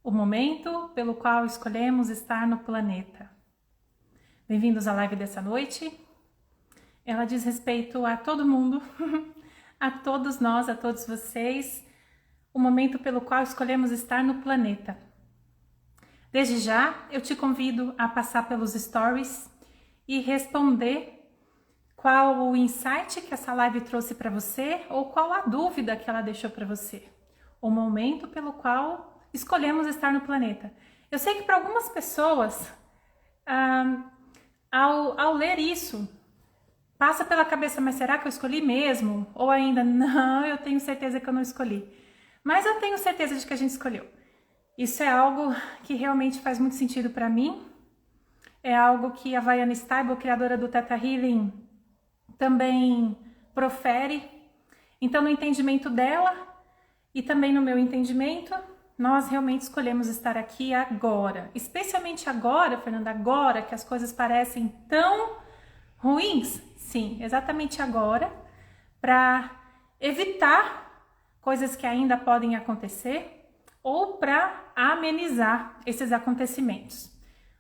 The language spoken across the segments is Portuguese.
o momento pelo qual escolhemos estar no planeta. Bem-vindos à live dessa noite. Ela diz respeito a todo mundo, a todos nós, a todos vocês, o momento pelo qual escolhemos estar no planeta. Desde já, eu te convido a passar pelos stories e responder qual o insight que essa live trouxe para você ou qual a dúvida que ela deixou para você. O momento pelo qual escolhemos estar no planeta. Eu sei que para algumas pessoas, ao ler isso, passa pela cabeça, mas será que eu escolhi mesmo? Ou ainda, não, eu tenho certeza que eu não escolhi. Mas eu tenho certeza de que a gente escolheu. Isso é algo que realmente faz muito sentido para mim. É algo que a Vaiana Stable, criadora do Theta Healing, também profere. Então, no entendimento dela e também no meu entendimento, nós realmente escolhemos estar aqui agora. Especialmente agora, Fernanda, agora que as coisas parecem tão ruins. Sim, exatamente agora, para evitar coisas que ainda podem acontecer ou para amenizar esses acontecimentos.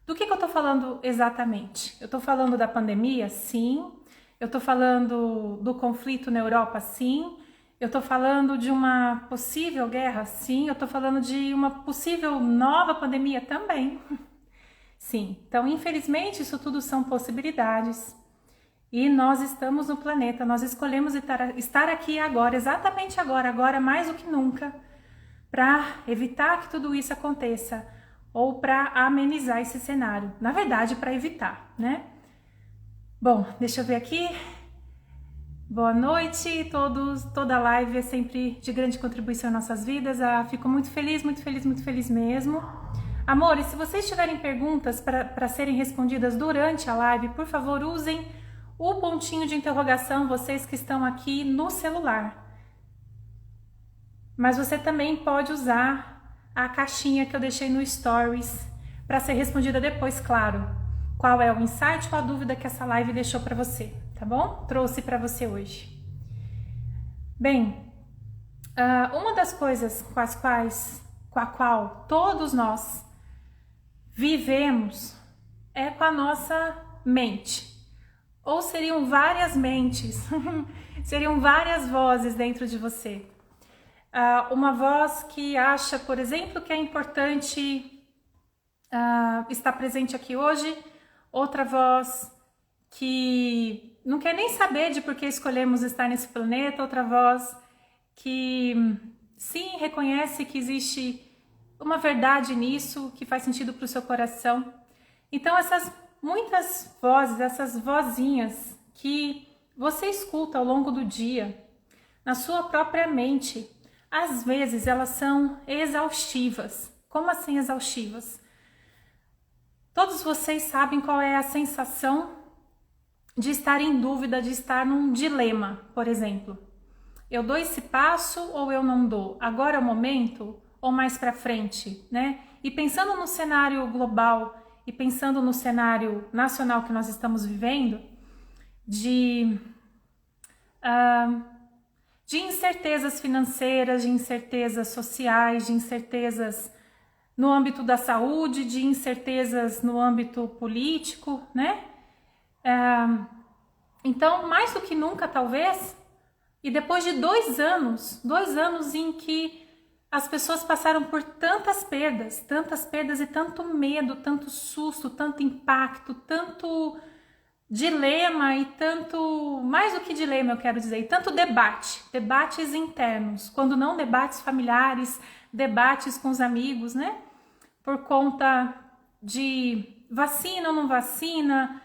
Do que eu estou falando exatamente? Eu estou falando da pandemia? Sim. Eu estou falando do conflito na Europa? Sim. Eu estou falando de uma possível guerra? Sim. Eu estou falando de uma possível nova pandemia? Também. Sim. Então, infelizmente, isso tudo são possibilidades. E nós estamos no planeta, nós escolhemos estar aqui agora, exatamente agora mais do que nunca, para evitar que tudo isso aconteça ou para amenizar esse cenário. Na verdade, para evitar, né? Bom, deixa eu ver aqui. Boa noite, todos. Toda live é sempre de grande contribuição em nossas vidas. Fico muito feliz mesmo. Amores, se vocês tiverem perguntas para serem respondidas durante a live, por favor, usem o pontinho de interrogação, vocês que estão aqui no celular. Mas você também pode usar a caixinha que eu deixei no Stories para ser respondida depois, claro. Qual é o insight, qual a dúvida que essa live deixou para você, tá bom? Trouxe para você hoje. Bem, uma das coisas com a qual todos nós vivemos é com a nossa mente. Ou seriam várias mentes, seriam várias vozes dentro de você. Uma voz que acha, por exemplo, que é importante estar presente aqui hoje, outra voz que não quer nem saber de por que escolhemos estar nesse planeta, outra voz que sim, reconhece que existe uma verdade nisso, que faz sentido para o seu coração. Então, essas muitas vozes, essas vozinhas que você escuta ao longo do dia, na sua própria mente, às vezes elas são exaustivas. Como assim exaustivas? Todos vocês sabem qual é a sensação de estar em dúvida, de estar num dilema, por exemplo. Eu dou esse passo ou eu não dou? Agora é o momento ou mais para frente, né? E pensando no cenário global e pensando no cenário nacional que nós estamos vivendo, de incertezas financeiras, de incertezas sociais, de incertezas no âmbito da saúde, de incertezas no âmbito político, né? Então, mais do que nunca, talvez, e depois de 2 anos em que as pessoas passaram por tantas perdas e tanto medo, tanto susto, tanto impacto, tanto dilema e tanto, mais do que dilema eu quero dizer, e tanto debates internos, quando não debates familiares, debates com os amigos, né? Por conta de vacina ou não vacina,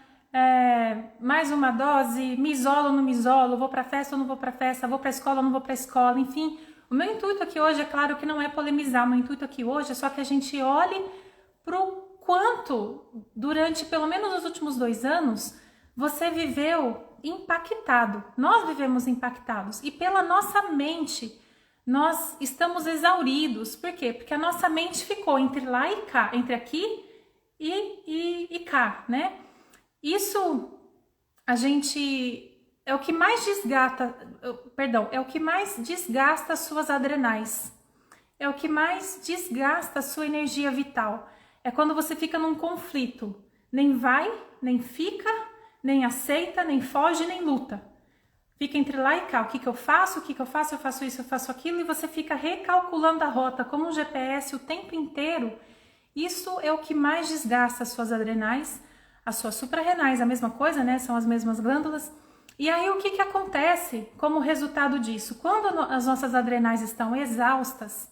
mais uma dose, me isolo ou não me isolo, vou para festa ou não vou para festa, vou para escola ou não vou para escola, enfim. O meu intuito aqui hoje, é claro que não é polemizar, o meu intuito aqui hoje é só que a gente olhe para o quanto, durante pelo menos os últimos 2 anos, você viveu impactado. Nós vivemos impactados e pela nossa mente nós estamos exauridos. Por quê? Porque a nossa mente ficou entre lá e cá, entre aqui e cá, né? Isso a gente é o que mais desgasta, é o que mais desgasta as suas adrenais. é o que mais desgasta a sua energia vital. É quando você fica num conflito. Nem vai, nem fica, nem aceita, nem foge, nem luta. Fica entre lá e cá. O que eu faço? O que eu faço? Eu faço isso, eu faço aquilo. E você fica recalculando a rota como um GPS o tempo inteiro. Isso é o que mais desgasta as suas adrenais. As suas suprarrenais, a mesma coisa, né? São as mesmas glândulas. E aí o que acontece como resultado disso? Quando as nossas adrenais estão exaustas,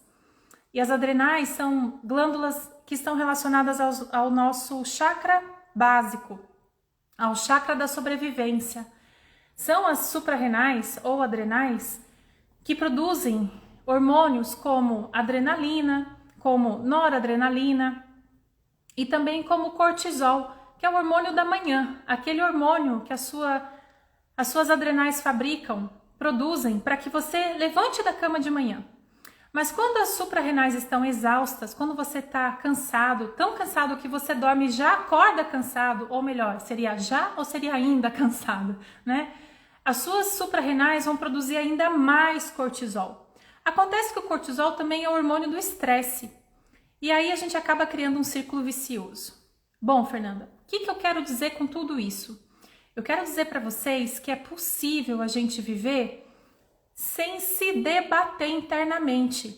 e as adrenais são glândulas que estão relacionadas ao nosso chakra básico, ao chakra da sobrevivência. São as suprarrenais ou adrenais que produzem hormônios como adrenalina, como noradrenalina e também como cortisol, que é o hormônio da manhã, aquele hormônio que as suas adrenais fabricam, produzem para que você levante da cama de manhã. Mas quando as suprarrenais estão exaustas, quando você está cansado, tão cansado que você dorme e já acorda cansado, ou melhor, seria já ou seria ainda cansado, né? As suas suprarrenais vão produzir ainda mais cortisol. Acontece que o cortisol também é o hormônio do estresse. E aí a gente acaba criando um círculo vicioso. Bom, Fernanda, o que eu quero dizer com tudo isso? Eu quero dizer para vocês que é possível a gente viver sem se debater internamente,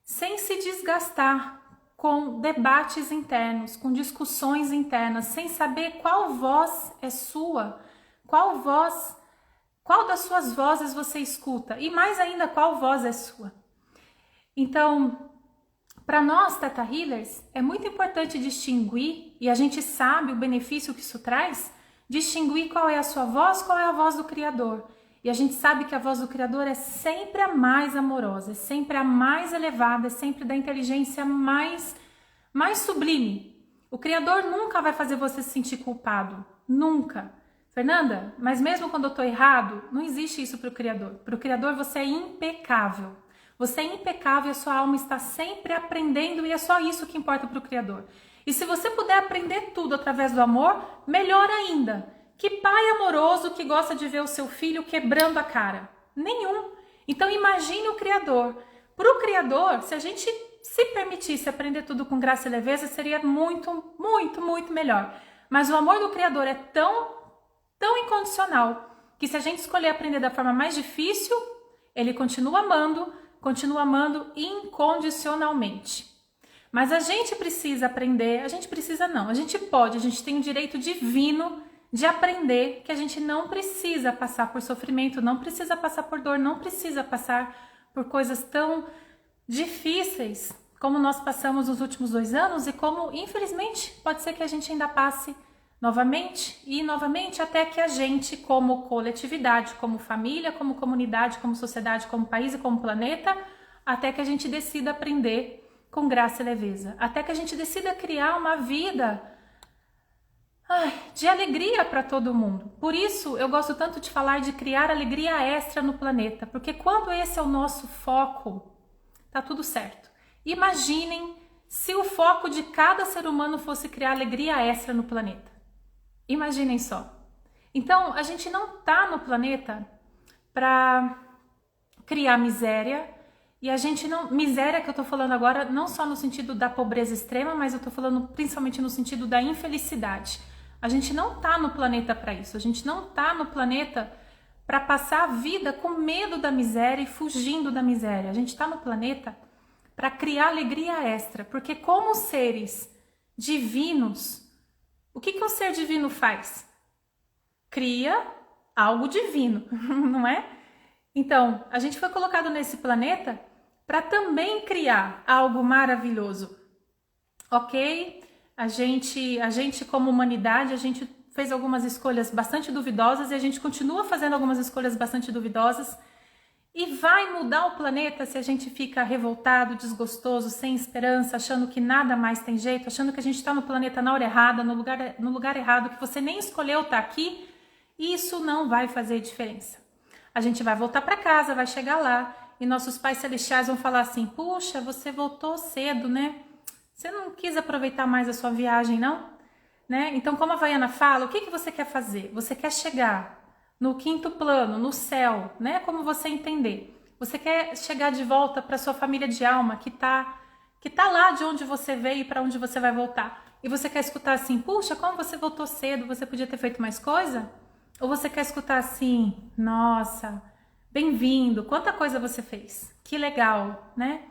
sem se desgastar com debates internos, com discussões internas, sem saber qual voz é sua, qual das suas vozes você escuta e mais ainda qual voz é sua. Então, para nós Theta Healers é muito importante distinguir, e a gente sabe o benefício que isso traz, distinguir qual é a sua voz, qual é a voz do Criador. E a gente sabe que a voz do Criador é sempre a mais amorosa, é sempre a mais elevada, é sempre da inteligência mais sublime. O Criador nunca vai fazer você se sentir culpado, nunca. Fernanda, mas mesmo quando eu estou errado, não existe isso para o Criador. Para o Criador você é impecável. Você é impecável e a sua alma está sempre aprendendo e é só isso que importa para o Criador. E se você puder aprender tudo através do amor, melhor ainda. Que pai amoroso que gosta de ver o seu filho quebrando a cara? Nenhum. Então imagine o Criador. Para o Criador, se a gente se permitisse aprender tudo com graça e leveza, seria muito, muito, muito melhor. Mas o amor do Criador é tão incondicional que se a gente escolher aprender da forma mais difícil, ele continua amando incondicionalmente. Mas a gente precisa aprender, a gente pode, a gente tem o direito divino de aprender que a gente não precisa passar por sofrimento, não precisa passar por dor, não precisa passar por coisas tão difíceis como nós passamos nos últimos 2 anos e como, infelizmente, pode ser que a gente ainda passe novamente e novamente até que a gente, como coletividade, como família, como comunidade, como sociedade, como país e como planeta, até que a gente decida aprender com graça e leveza, até que a gente decida criar uma vida de alegria para todo mundo. Por isso eu gosto tanto de falar de criar alegria extra no planeta, porque quando esse é o nosso foco, tá tudo certo. Imaginem se o foco de cada ser humano fosse criar alegria extra no planeta. Imaginem só. Então, a gente não tá no planeta para criar miséria, e a gente não... Miséria que eu tô falando agora, não só no sentido da pobreza extrema, mas eu tô falando principalmente no sentido da infelicidade. A gente não tá no planeta para isso. A gente não tá no planeta para passar a vida com medo da miséria e fugindo da miséria. A gente tá no planeta para criar alegria extra, porque como seres divinos, o que um ser divino faz? Cria algo divino, não é? Então, a gente foi colocado nesse planeta para também criar algo maravilhoso, ok? A gente como humanidade, a gente fez algumas escolhas bastante duvidosas e a gente continua fazendo algumas escolhas bastante duvidosas. E vai mudar o planeta se a gente fica revoltado, desgostoso, sem esperança, achando que nada mais tem jeito, achando que a gente está no planeta na hora errada, no lugar errado, que você nem escolheu estar aqui. Isso não vai fazer diferença. A gente vai voltar para casa, vai chegar lá e nossos pais celestiais vão falar assim: puxa, você voltou cedo, né? Você não quis aproveitar mais a sua viagem, não? Né? Então, como a Havaiana fala, o que você quer fazer? Você quer chegar no 5º plano, no céu, né? Como você entender. Você quer chegar de volta para sua família de alma que tá lá de onde você veio e para onde você vai voltar. E você quer escutar assim, puxa, como você voltou cedo, você podia ter feito mais coisa? Ou você quer escutar assim, nossa, bem-vindo, quanta coisa você fez, que legal, né?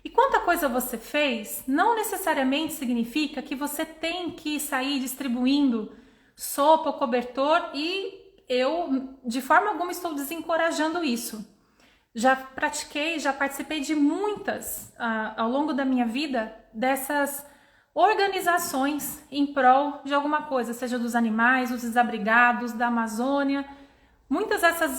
E quanta coisa você fez não necessariamente significa que você tem que sair distribuindo sopa ou cobertor, e eu de forma alguma estou desencorajando isso. Já pratiquei, já participei de muitas ao longo da minha vida dessas organizações em prol de alguma coisa, seja dos animais, dos desabrigados, da Amazônia. Muitas dessas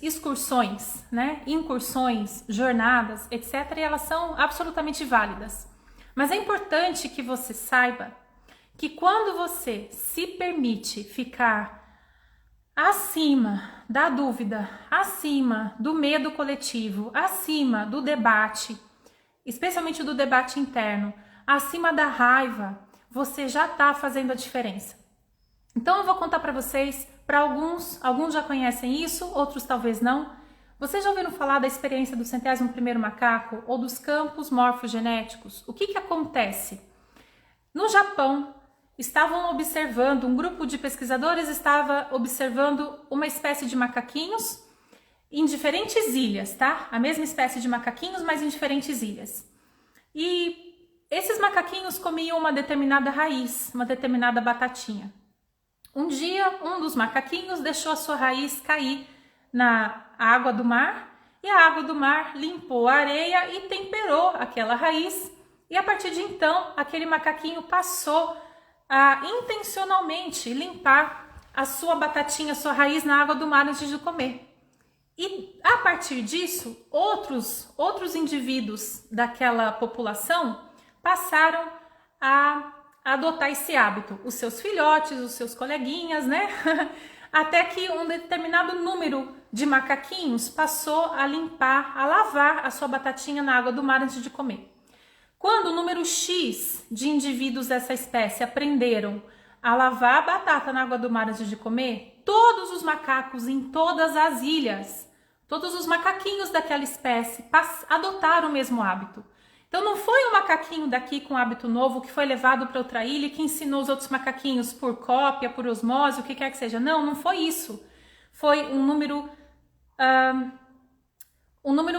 excursões, né, incursões, jornadas, etc., e elas são absolutamente válidas. Mas é importante que você saiba que quando você se permite ficar acima da dúvida, acima do medo coletivo, acima do debate, especialmente do debate interno, acima da raiva, você já está fazendo a diferença. Então eu vou contar para vocês, para alguns já conhecem isso, outros talvez não. Vocês já ouviram falar da experiência do 101º macaco ou dos campos morfogenéticos? O que acontece? No Japão, um grupo de pesquisadores estava observando uma espécie de macaquinhos em diferentes ilhas, tá? A mesma espécie de macaquinhos, mas em diferentes ilhas. E esses macaquinhos comiam uma determinada raiz, uma determinada batatinha. Um dia, um dos macaquinhos deixou a sua raiz cair na água do mar, e a água do mar limpou a areia e temperou aquela raiz, e a partir de então, aquele macaquinho passou a intencionalmente limpar a sua batatinha, a sua raiz na água do mar antes de comer. E a partir disso, outros indivíduos daquela população passaram a adotar esse hábito. Os seus filhotes, os seus coleguinhas, né? Até que um determinado número de macaquinhos passou a limpar, a lavar a sua batatinha na água do mar antes de comer. Quando o número X de indivíduos dessa espécie aprenderam a lavar a batata na água do mar antes de comer, todos os macacos em todas as ilhas, todos os macaquinhos daquela espécie adotaram o mesmo hábito. Então não foi um macaquinho daqui com hábito novo que foi levado para outra ilha e que ensinou os outros macaquinhos por cópia, por osmose, o que quer que seja. Não, não foi isso. Foi um número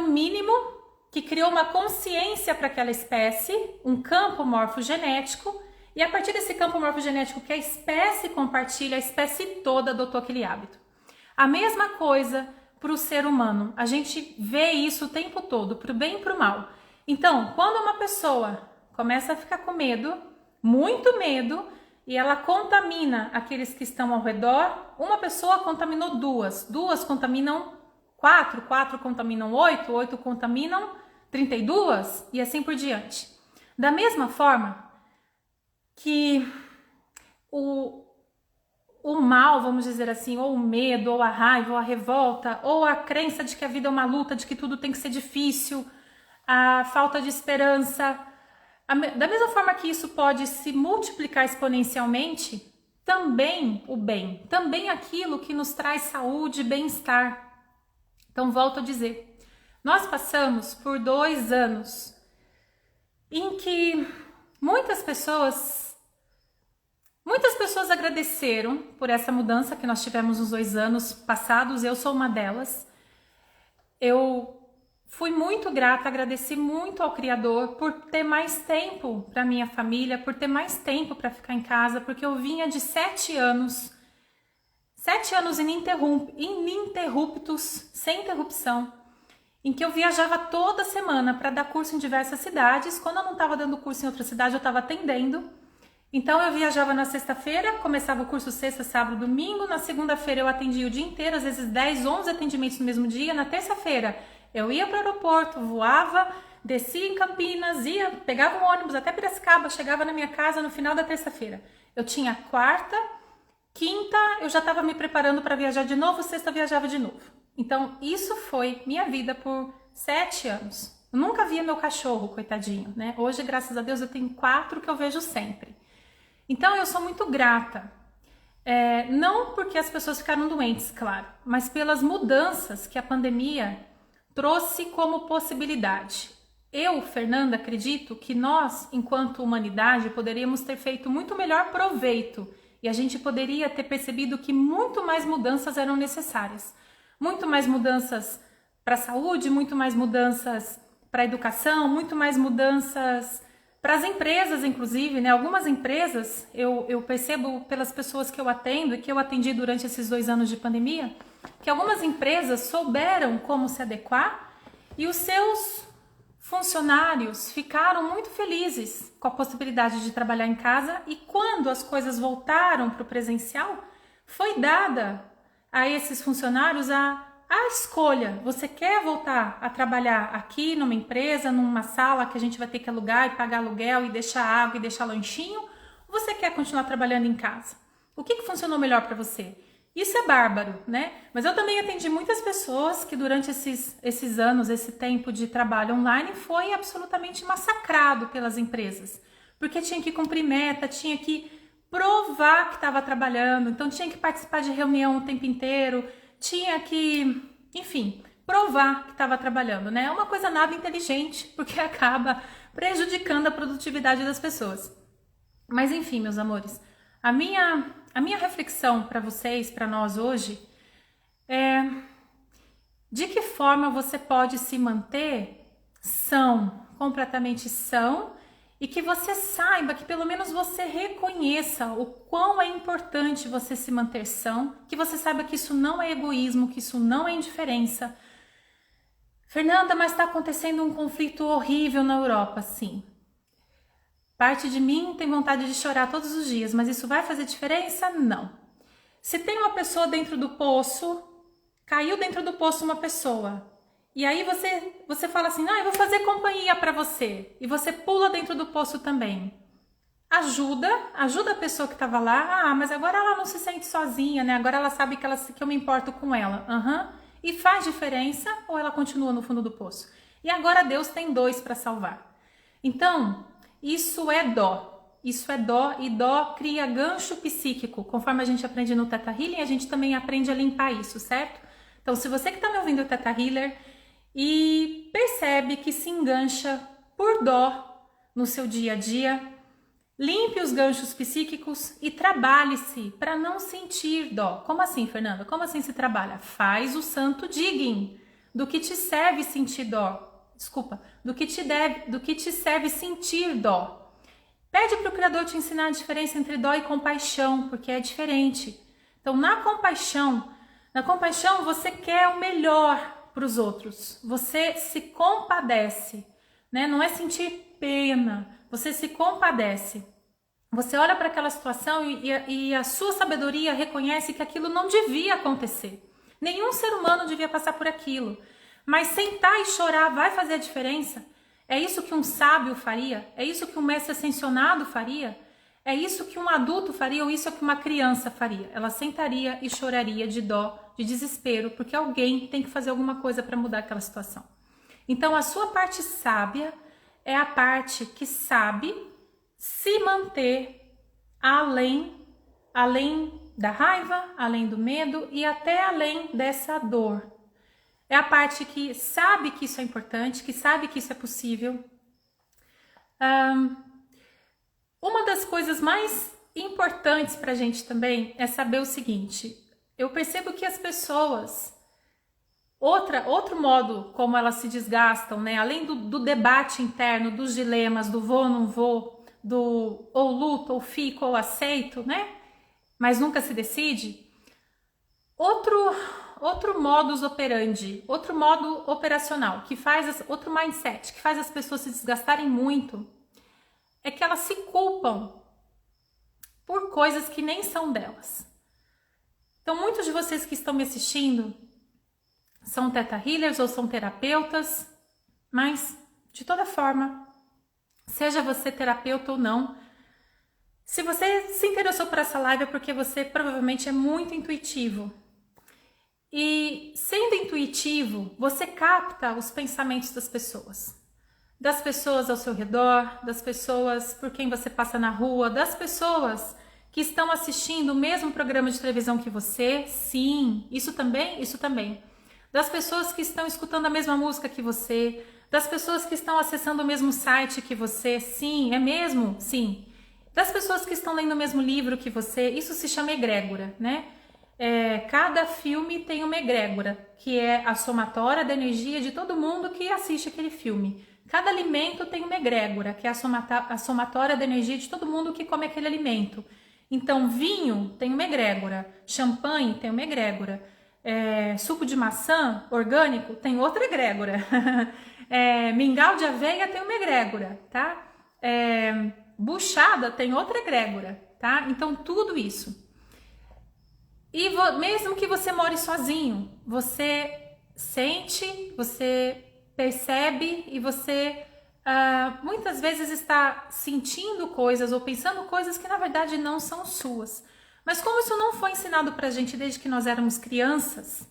mínimo que criou uma consciência para aquela espécie, um campo morfogenético, e a partir desse campo morfogenético que a espécie compartilha, a espécie toda adotou aquele hábito. A mesma coisa para o ser humano. A gente vê isso o tempo todo, para o bem e para o mal. Então, quando uma pessoa começa a ficar com medo, muito medo, e ela contamina aqueles que estão ao redor, uma pessoa contaminou duas contaminam 4 contaminam 8 contaminam 32 e assim por diante. Da mesma forma que o mal, vamos dizer assim, ou o medo, ou a raiva, ou a revolta, ou a crença de que a vida é uma luta, de que tudo tem que ser difícil, a falta de esperança, da mesma forma que isso pode se multiplicar exponencialmente, também o bem, também aquilo que nos traz saúde e bem-estar. Então, volto a dizer, nós passamos por 2 anos em que muitas pessoas agradeceram por essa mudança que nós tivemos nos 2 anos passados. Eu sou uma delas. Eu fui muito grata, agradeci muito ao Criador por ter mais tempo para minha família, por ter mais tempo para ficar em casa, porque eu vinha de 7 anos ininterruptos, sem interrupção, em que eu viajava toda semana para dar curso em diversas cidades. Quando eu não estava dando curso em outra cidade, eu estava atendendo. Então eu viajava na sexta-feira, começava o curso sexta, sábado, domingo. Na segunda-feira eu atendia o dia inteiro, às vezes 10, 11 atendimentos no mesmo dia. Na terça-feira eu ia para o aeroporto, voava, descia em Campinas, pegava um ônibus até Piracicaba, chegava na minha casa no final da terça-feira. Eu tinha quarta, quinta, eu já estava me preparando para viajar de novo, sexta eu viajava de novo. Então isso foi minha vida por 7 anos. Eu nunca via meu cachorro, coitadinho, né? Hoje, graças a Deus, eu tenho 4 que eu vejo sempre. Então eu sou muito grata. Não porque as pessoas ficaram doentes, claro, mas pelas mudanças que a pandemia trouxe como possibilidade. Eu, Fernanda, acredito que nós, enquanto humanidade, poderíamos ter feito muito melhor proveito e a gente poderia ter percebido que muito mais mudanças eram necessárias. Muito mais mudanças para a saúde, muito mais mudanças para a educação, muito mais mudanças para as empresas, inclusive, né? Algumas empresas, eu percebo pelas pessoas que eu atendo e que eu atendi durante esses 2 anos de pandemia, que algumas empresas souberam como se adequar e os seus funcionários ficaram muito felizes com a possibilidade de trabalhar em casa e quando as coisas voltaram para o presencial, foi dada a esses funcionários a escolha. Você quer voltar a trabalhar aqui numa empresa, numa sala que a gente vai ter que alugar e pagar aluguel e deixar água e deixar lanchinho? Ou você quer continuar trabalhando em casa? O que funcionou melhor para você? Isso é bárbaro, né? Mas eu também atendi muitas pessoas que durante esses anos, esse tempo de trabalho online foi absolutamente massacrado pelas empresas. Porque tinha que cumprir meta, tinha que provar que estava trabalhando, então tinha que participar de reunião o tempo inteiro, tinha que, enfim, provar que estava trabalhando, né? É uma coisa nada inteligente, porque acaba prejudicando a produtividade das pessoas. Mas enfim, meus amores, a minha reflexão para vocês, para nós hoje, é de que forma você pode se manter são, completamente são, e que você saiba, que pelo menos você reconheça o quão é importante você se manter são, que você saiba que isso não é egoísmo, que isso não é indiferença. Fernanda, mas está acontecendo um conflito horrível na Europa, sim. Parte de mim tem vontade de chorar todos os dias, mas isso vai fazer diferença? Não. Se tem uma pessoa dentro do poço, caiu dentro do poço uma pessoa, e aí você fala assim, eu vou fazer companhia para você, e você pula dentro do poço também. Ajuda a pessoa que estava lá, mas agora ela não se sente sozinha, né? Agora ela sabe que eu me importo com ela. E faz diferença ou ela continua no fundo do poço? E agora Deus tem 2 para salvar. Então, isso é dó e dó cria gancho psíquico. Conforme a gente aprende no Theta Healing, a gente também aprende a limpar isso, certo? Então, se você que está me ouvindo o Theta Healer e percebe que se engancha por dó no seu dia a dia, limpe os ganchos psíquicos e trabalhe-se para não sentir dó. Como assim, Fernanda? Como assim se trabalha? Faz o santo digging do que te serve sentir dó. Desculpa, do que te serve sentir dó. Pede para o Criador te ensinar a diferença entre dó e compaixão, porque é diferente. Então, na compaixão você quer o melhor para os outros. Você se compadece, né? Não é sentir pena, você se compadece. Você olha para aquela situação e a sua sabedoria reconhece que aquilo não devia acontecer. Nenhum ser humano devia passar por aquilo. Mas sentar e chorar vai fazer a diferença? É isso que um sábio faria? É isso que um mestre ascensionado faria? É isso que um adulto faria ou isso é que uma criança faria? Ela sentaria e choraria de dó, de desespero, porque alguém tem que fazer alguma coisa para mudar aquela situação. Então, a sua parte sábia é a parte que sabe se manter além da raiva, além do medo e até além dessa dor. É a parte que sabe que isso é importante, que sabe que isso é possível. Uma das coisas mais importantes para a gente também é saber o seguinte: eu percebo que as pessoas, outro modo como elas se desgastam, né? Além do debate interno, dos dilemas, do vou ou não vou, do ou luto, ou fico, ou aceito, né? Mas nunca se decide. Outro modus operandi, outro modo operacional, outro mindset que faz as pessoas se desgastarem muito, é que elas se culpam por coisas que nem são delas. Então, muitos de vocês que estão me assistindo são Theta Healers ou são terapeutas, mas, de toda forma, seja você terapeuta ou não, se você se interessou por essa live é porque você provavelmente é muito intuitivo. E, sendo intuitivo, você capta os pensamentos das pessoas ao seu redor, das pessoas por quem você passa na rua, das pessoas que estão assistindo o mesmo programa de televisão que você. Sim, isso também. das pessoas que estão escutando a mesma música que você, das pessoas que estão acessando o mesmo site que você. Sim, é mesmo? Sim. Das pessoas que estão lendo o mesmo livro que você. Isso se chama egrégora, né? Cada filme tem uma egrégora, que é a somatória da energia de todo mundo que assiste aquele filme. Cada alimento tem uma egrégora, que é a somatória da energia de todo mundo que come aquele alimento. Então, vinho tem uma egrégora, champanhe tem uma egrégora, suco de maçã orgânico tem outra egrégora, mingau de aveia tem uma egrégora, tá? Buchada tem outra egrégora, tá? Então, tudo isso. E mesmo que você more sozinho, você sente, você percebe e você muitas vezes está sentindo coisas ou pensando coisas que na verdade não são suas. Mas como isso não foi ensinado pra gente desde que nós éramos crianças,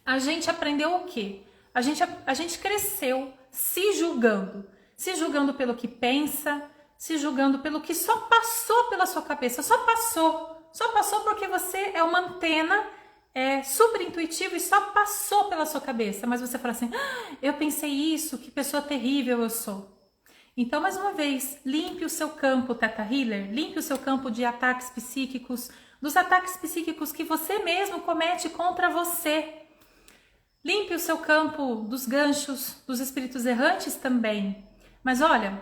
a gente aprendeu o quê? A gente cresceu se julgando pelo que pensa, se julgando pelo que só passou pela sua cabeça, só passou porque você é uma antena super intuitivo e só passou pela sua cabeça, mas você fala assim, eu pensei isso, que pessoa terrível eu sou. Então, mais uma vez, limpe o seu campo, Theta Healer, limpe o seu campo de ataques psíquicos, dos ataques psíquicos que você mesmo comete contra você. Limpe o seu campo dos ganchos, dos espíritos errantes também. Mas olha,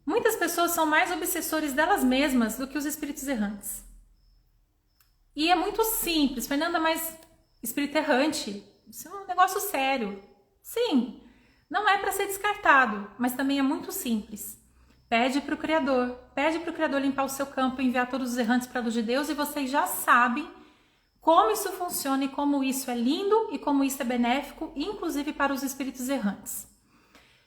muitas pessoas são mais obsessores delas mesmas do que os espíritos errantes. E é muito simples, Fernanda, mas espírito errante, isso é um negócio sério. Sim, não é para ser descartado, mas também é muito simples. Pede para o Criador limpar o seu campo, enviar todos os errantes para a luz de Deus, e vocês já sabem como isso funciona e como isso é lindo e como isso é benéfico, inclusive para os espíritos errantes.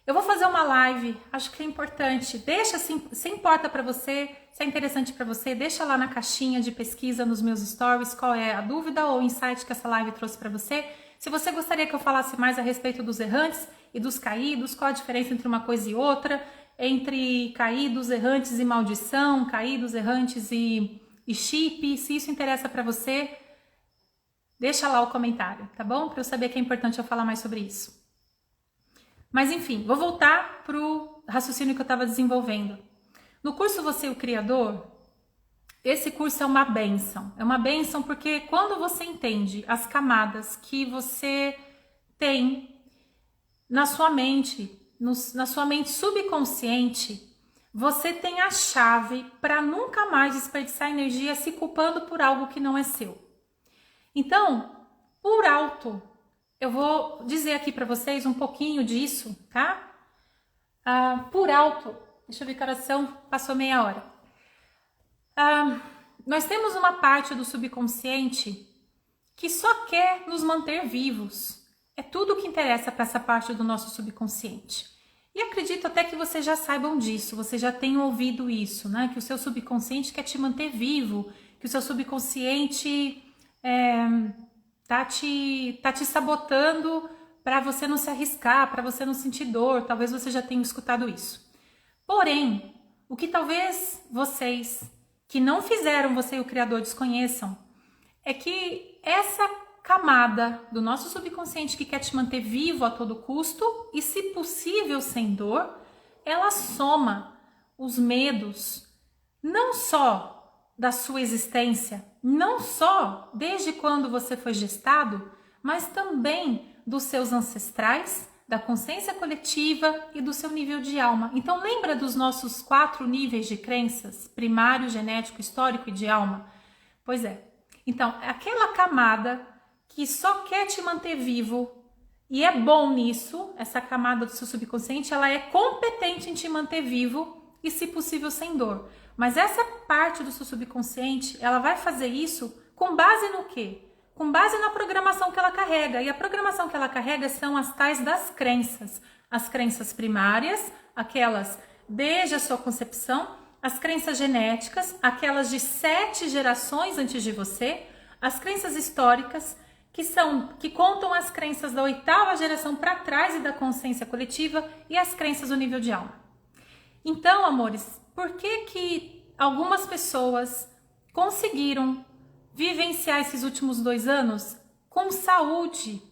Eu vou fazer uma live, acho que é importante, deixa assim, se importa para você, se é interessante para você, deixa lá na caixinha de pesquisa nos meus stories qual é a dúvida ou insight que essa live trouxe para você. Se você gostaria que eu falasse mais a respeito dos errantes e dos caídos, qual a diferença entre uma coisa e outra, entre caídos, errantes e maldição, caídos, errantes e chip, se isso interessa para você, deixa lá o comentário, tá bom? Para eu saber que é importante eu falar mais sobre isso. Mas enfim, vou voltar para o raciocínio que eu estava desenvolvendo. No curso Você e o Criador, esse curso é uma bênção. É uma bênção porque quando você entende as camadas que você tem na sua mente, na sua mente subconsciente, você tem a chave para nunca mais desperdiçar energia se culpando por algo que não é seu. Então, por alto, eu vou dizer aqui para vocês um pouquinho disso, tá? Por alto, deixa eu ver que oração, passou meia hora. Nós temos uma parte do subconsciente que só quer nos manter vivos. É tudo o que interessa para essa parte do nosso subconsciente. E acredito até que vocês já saibam disso, vocês já tenham ouvido isso, né? Que o seu subconsciente quer te manter vivo, que o seu subconsciente tá te sabotando para você não se arriscar, para você não sentir dor. Talvez você já tenha escutado isso. Porém, o que talvez vocês que não fizeram Você e o Criador desconheçam é que essa camada do nosso subconsciente que quer te manter vivo a todo custo e, se possível, sem dor, ela soma os medos não só da sua existência, não só desde quando você foi gestado, mas também dos seus ancestrais, da consciência coletiva e do seu nível de alma. Então lembra dos nossos 4 níveis de crenças, primário, genético, histórico e de alma? Pois é. Então, aquela camada que só quer te manter vivo e é bom nisso, essa camada do seu subconsciente, ela é competente em te manter vivo e, se possível, sem dor. Mas essa parte do seu subconsciente, ela vai fazer isso com base no quê? Com base na programação que ela carrega. E a programação que ela carrega são as tais das crenças. As crenças primárias, aquelas desde a sua concepção, as crenças genéticas, aquelas de 7 gerações antes de você, as crenças históricas, que contam as crenças da 8ª geração para trás e da consciência coletiva, e as crenças do nível de alma. Então, amores, por que algumas pessoas conseguiram vivenciar esses últimos 2 anos com saúde,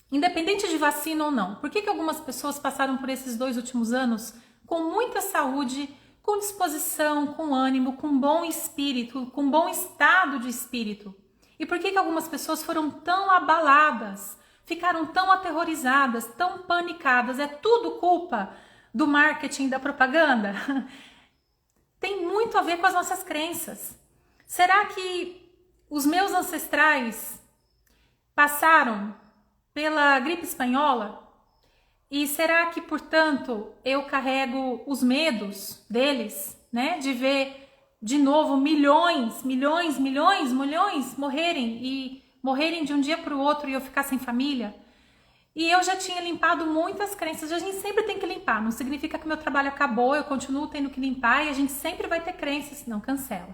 independente de vacina ou não. Por que algumas pessoas passaram por esses 2 últimos anos com muita saúde, com disposição, com ânimo, com bom espírito, com bom estado de espírito? E por que algumas pessoas foram tão abaladas, ficaram tão aterrorizadas, tão panicadas? É tudo culpa do marketing, da propaganda? Tem muito a ver com as nossas crenças. Será que os meus ancestrais passaram pela gripe espanhola? E será que, portanto, eu carrego os medos deles, né? De ver de novo milhões morrerem de um dia para o outro e eu ficar sem família? E eu já tinha limpado muitas crenças. A gente sempre tem que limpar. Não significa que meu trabalho acabou, eu continuo tendo que limpar e a gente sempre vai ter crenças. Não, cancela.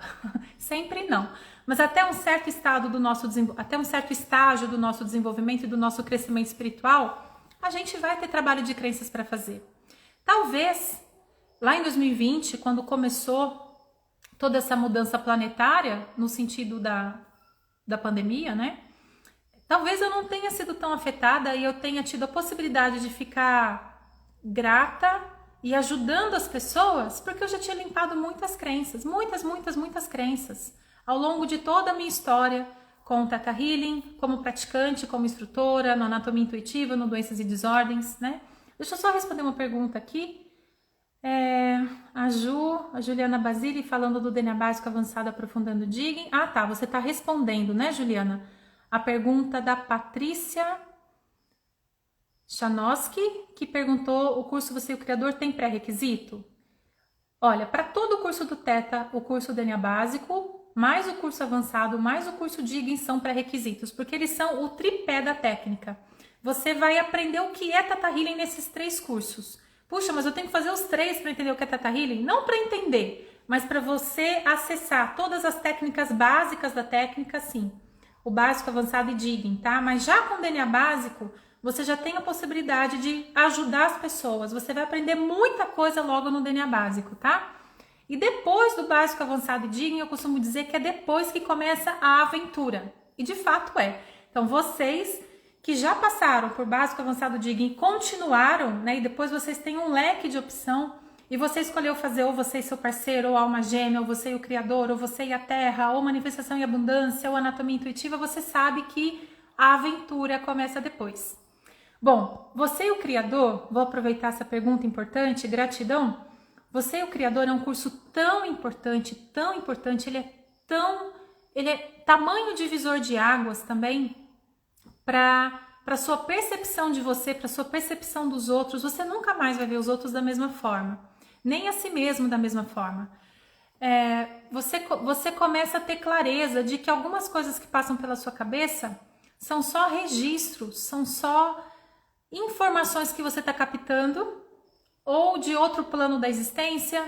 Sempre não. Mas até um certo estado do nosso até um certo estágio do nosso desenvolvimento e do nosso crescimento espiritual, a gente vai ter trabalho de crenças para fazer. Talvez lá em 2020, quando começou toda essa mudança planetária no sentido da pandemia, né? Talvez eu não tenha sido tão afetada e eu tenha tido a possibilidade de ficar grata e ajudando as pessoas, porque eu já tinha limpado muitas crenças, muitas crenças, ao longo de toda a minha história com o Theta Healing, como praticante, como instrutora, no Anatomia Intuitiva, no Doenças e Desordens, né? Deixa eu só responder uma pergunta aqui. A Juliana Basile falando do DNA básico avançado aprofundando o Digging. Ah, tá, você tá respondendo, né, Juliana? A pergunta da Patrícia Chanoski, que perguntou: o curso Você e o Criador tem pré-requisito? Olha, para todo o curso do Theta, o curso DNA básico, mais o curso avançado, mais o curso Digging são pré-requisitos, porque eles são o tripé da técnica. Você vai aprender o que é Theta Healing nesses 3 cursos. Puxa, mas eu tenho que fazer os 3 para entender o que é Theta Healing? Não para entender, mas para você acessar todas as técnicas básicas da técnica, sim. O básico, avançado e Digging, tá? Mas já com o DNA básico, você já tem a possibilidade de ajudar as pessoas. Você vai aprender muita coisa logo no DNA básico, tá? E depois do básico, avançado e Digging, eu costumo dizer que é depois que começa a aventura. E de fato é. Então, vocês que já passaram por básico, avançado, Digging e continuaram, né? E depois vocês têm um leque de opção e você escolheu fazer ou você e seu parceiro, ou alma gêmea, ou você e o Criador, ou você e a Terra, ou manifestação e abundância, ou anatomia intuitiva, você sabe que a aventura começa depois. Bom, você e o Criador, vou aproveitar essa pergunta importante, gratidão. Você e o Criador é um curso tão importante, ele é tamanho divisor de águas também, para sua percepção de você, para sua percepção dos outros. Você nunca mais vai ver os outros da mesma forma, nem a si mesmo da mesma forma. Você começa a ter clareza de que algumas coisas que passam pela sua cabeça são só registros, são só informações que você está captando, ou de outro plano da existência,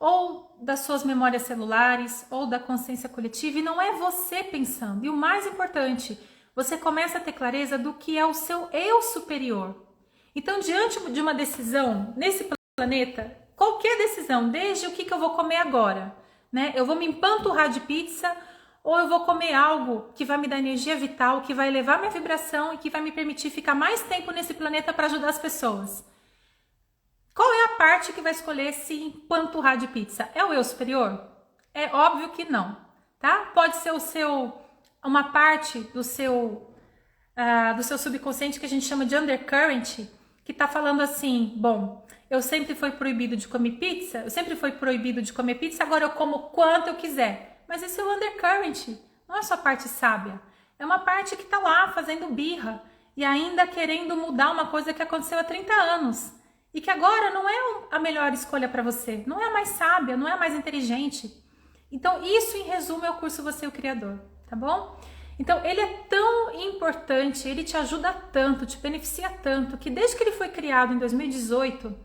ou das suas memórias celulares, ou da consciência coletiva, e não é você pensando. E o mais importante, você começa a ter clareza do que é o seu eu superior. Então, diante de uma decisão nesse planeta, qualquer decisão, desde o que eu vou comer agora, né? Eu vou me empanturrar de pizza, ou eu vou comer algo que vai me dar energia vital, que vai elevar minha vibração e que vai me permitir ficar mais tempo nesse planeta para ajudar as pessoas. Qual é a parte que vai escolher se empanturrar de pizza? É o eu superior? É óbvio que não, tá? Pode ser uma parte do seu subconsciente que a gente chama de undercurrent, que tá falando assim: bom, eu sempre fui proibido de comer pizza, agora eu como quanto eu quiser. Mas esse é o undercurrent, não é só a parte sábia. É uma parte que tá lá fazendo birra e ainda querendo mudar uma coisa que aconteceu há 30 anos. E que agora não é a melhor escolha para você, não é a mais sábia, não é a mais inteligente. Então, isso em resumo é o curso Você e o Criador, tá bom? Então, ele é tão importante, ele te ajuda tanto, te beneficia tanto, que desde que ele foi criado em 2018,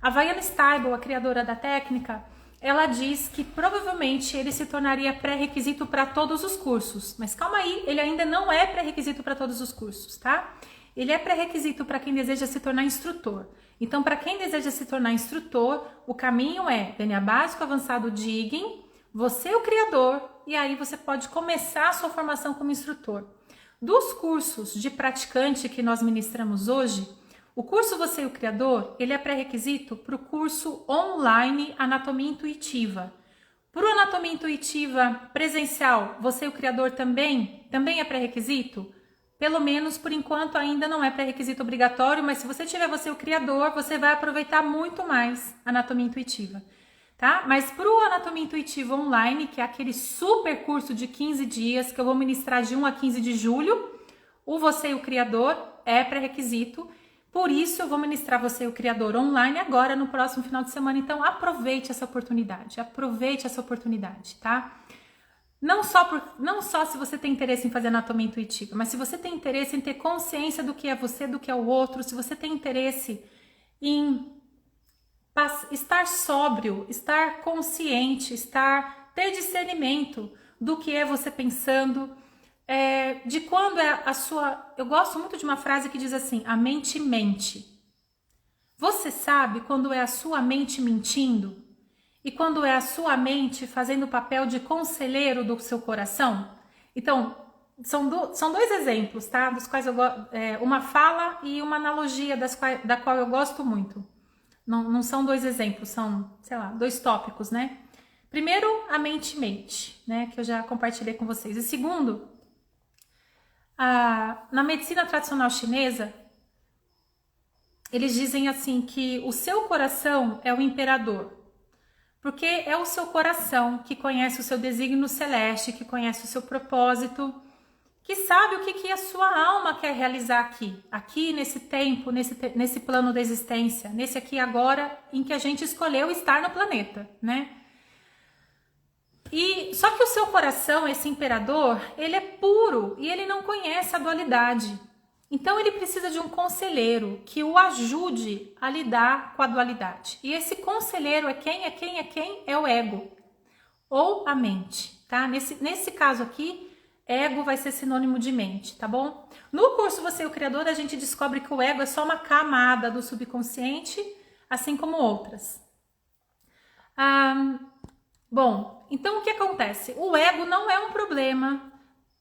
a Viviane Stibal, a criadora da técnica, ela diz que provavelmente ele se tornaria pré-requisito para todos os cursos. Mas calma aí, ele ainda não é pré-requisito para todos os cursos, tá? Ele é pré-requisito para quem deseja se tornar instrutor. Então, para quem deseja se tornar instrutor, o caminho é DNA básico, avançado, Digging, Você é o Criador, e aí você pode começar a sua formação como instrutor. Dos cursos de praticante que nós ministramos hoje, o curso Você e o Criador, ele é pré-requisito para o curso online Anatomia Intuitiva. Para o Anatomia Intuitiva presencial, Você e o Criador também é pré-requisito? Pelo menos por enquanto ainda não é pré-requisito obrigatório, mas se você tiver Você e o Criador, você vai aproveitar muito mais Anatomia Intuitiva, tá? Mas para o Anatomia Intuitiva online, que é aquele super curso de 15 dias que eu vou ministrar de 1 a 15 de julho, o Você e o Criador é pré-requisito. Por isso eu vou ministrar Você e o Criador online agora no próximo final de semana. Então aproveite essa oportunidade, tá? Não só se você tem interesse em fazer anatomia intuitiva, mas se você tem interesse em ter consciência do que é você, do que é o outro, se você tem interesse em estar sóbrio, estar consciente, ter discernimento do que é você pensando, de quando é a sua... Eu gosto muito de uma frase que diz assim, a mente mente. Você sabe quando é a sua mente mentindo e quando é a sua mente fazendo o papel de conselheiro do seu coração? Então, são dois exemplos, tá? Dos quais eu gosto, uma fala e uma analogia da qual eu gosto muito. Não são dois exemplos, são, sei lá, dois tópicos, né? Primeiro, a mente mente, né? Que eu já compartilhei com vocês. E segundo, na medicina tradicional chinesa, eles dizem assim que o seu coração é o imperador, porque é o seu coração que conhece o seu desígnio celeste, que conhece o seu propósito, que sabe o que a sua alma quer realizar aqui nesse tempo, nesse plano da existência, nesse aqui agora em que a gente escolheu estar no planeta, né? E só que o seu coração, esse imperador, ele é puro e ele não conhece a dualidade. Então ele precisa de um conselheiro que o ajude a lidar com a dualidade. E esse conselheiro é quem? É o ego ou a mente, tá? Nesse caso aqui, ego vai ser sinônimo de mente, tá bom? No curso Você e o Criador, a gente descobre que o ego é só uma camada do subconsciente, assim como outras. Bom, então o que acontece? O ego não é um problema,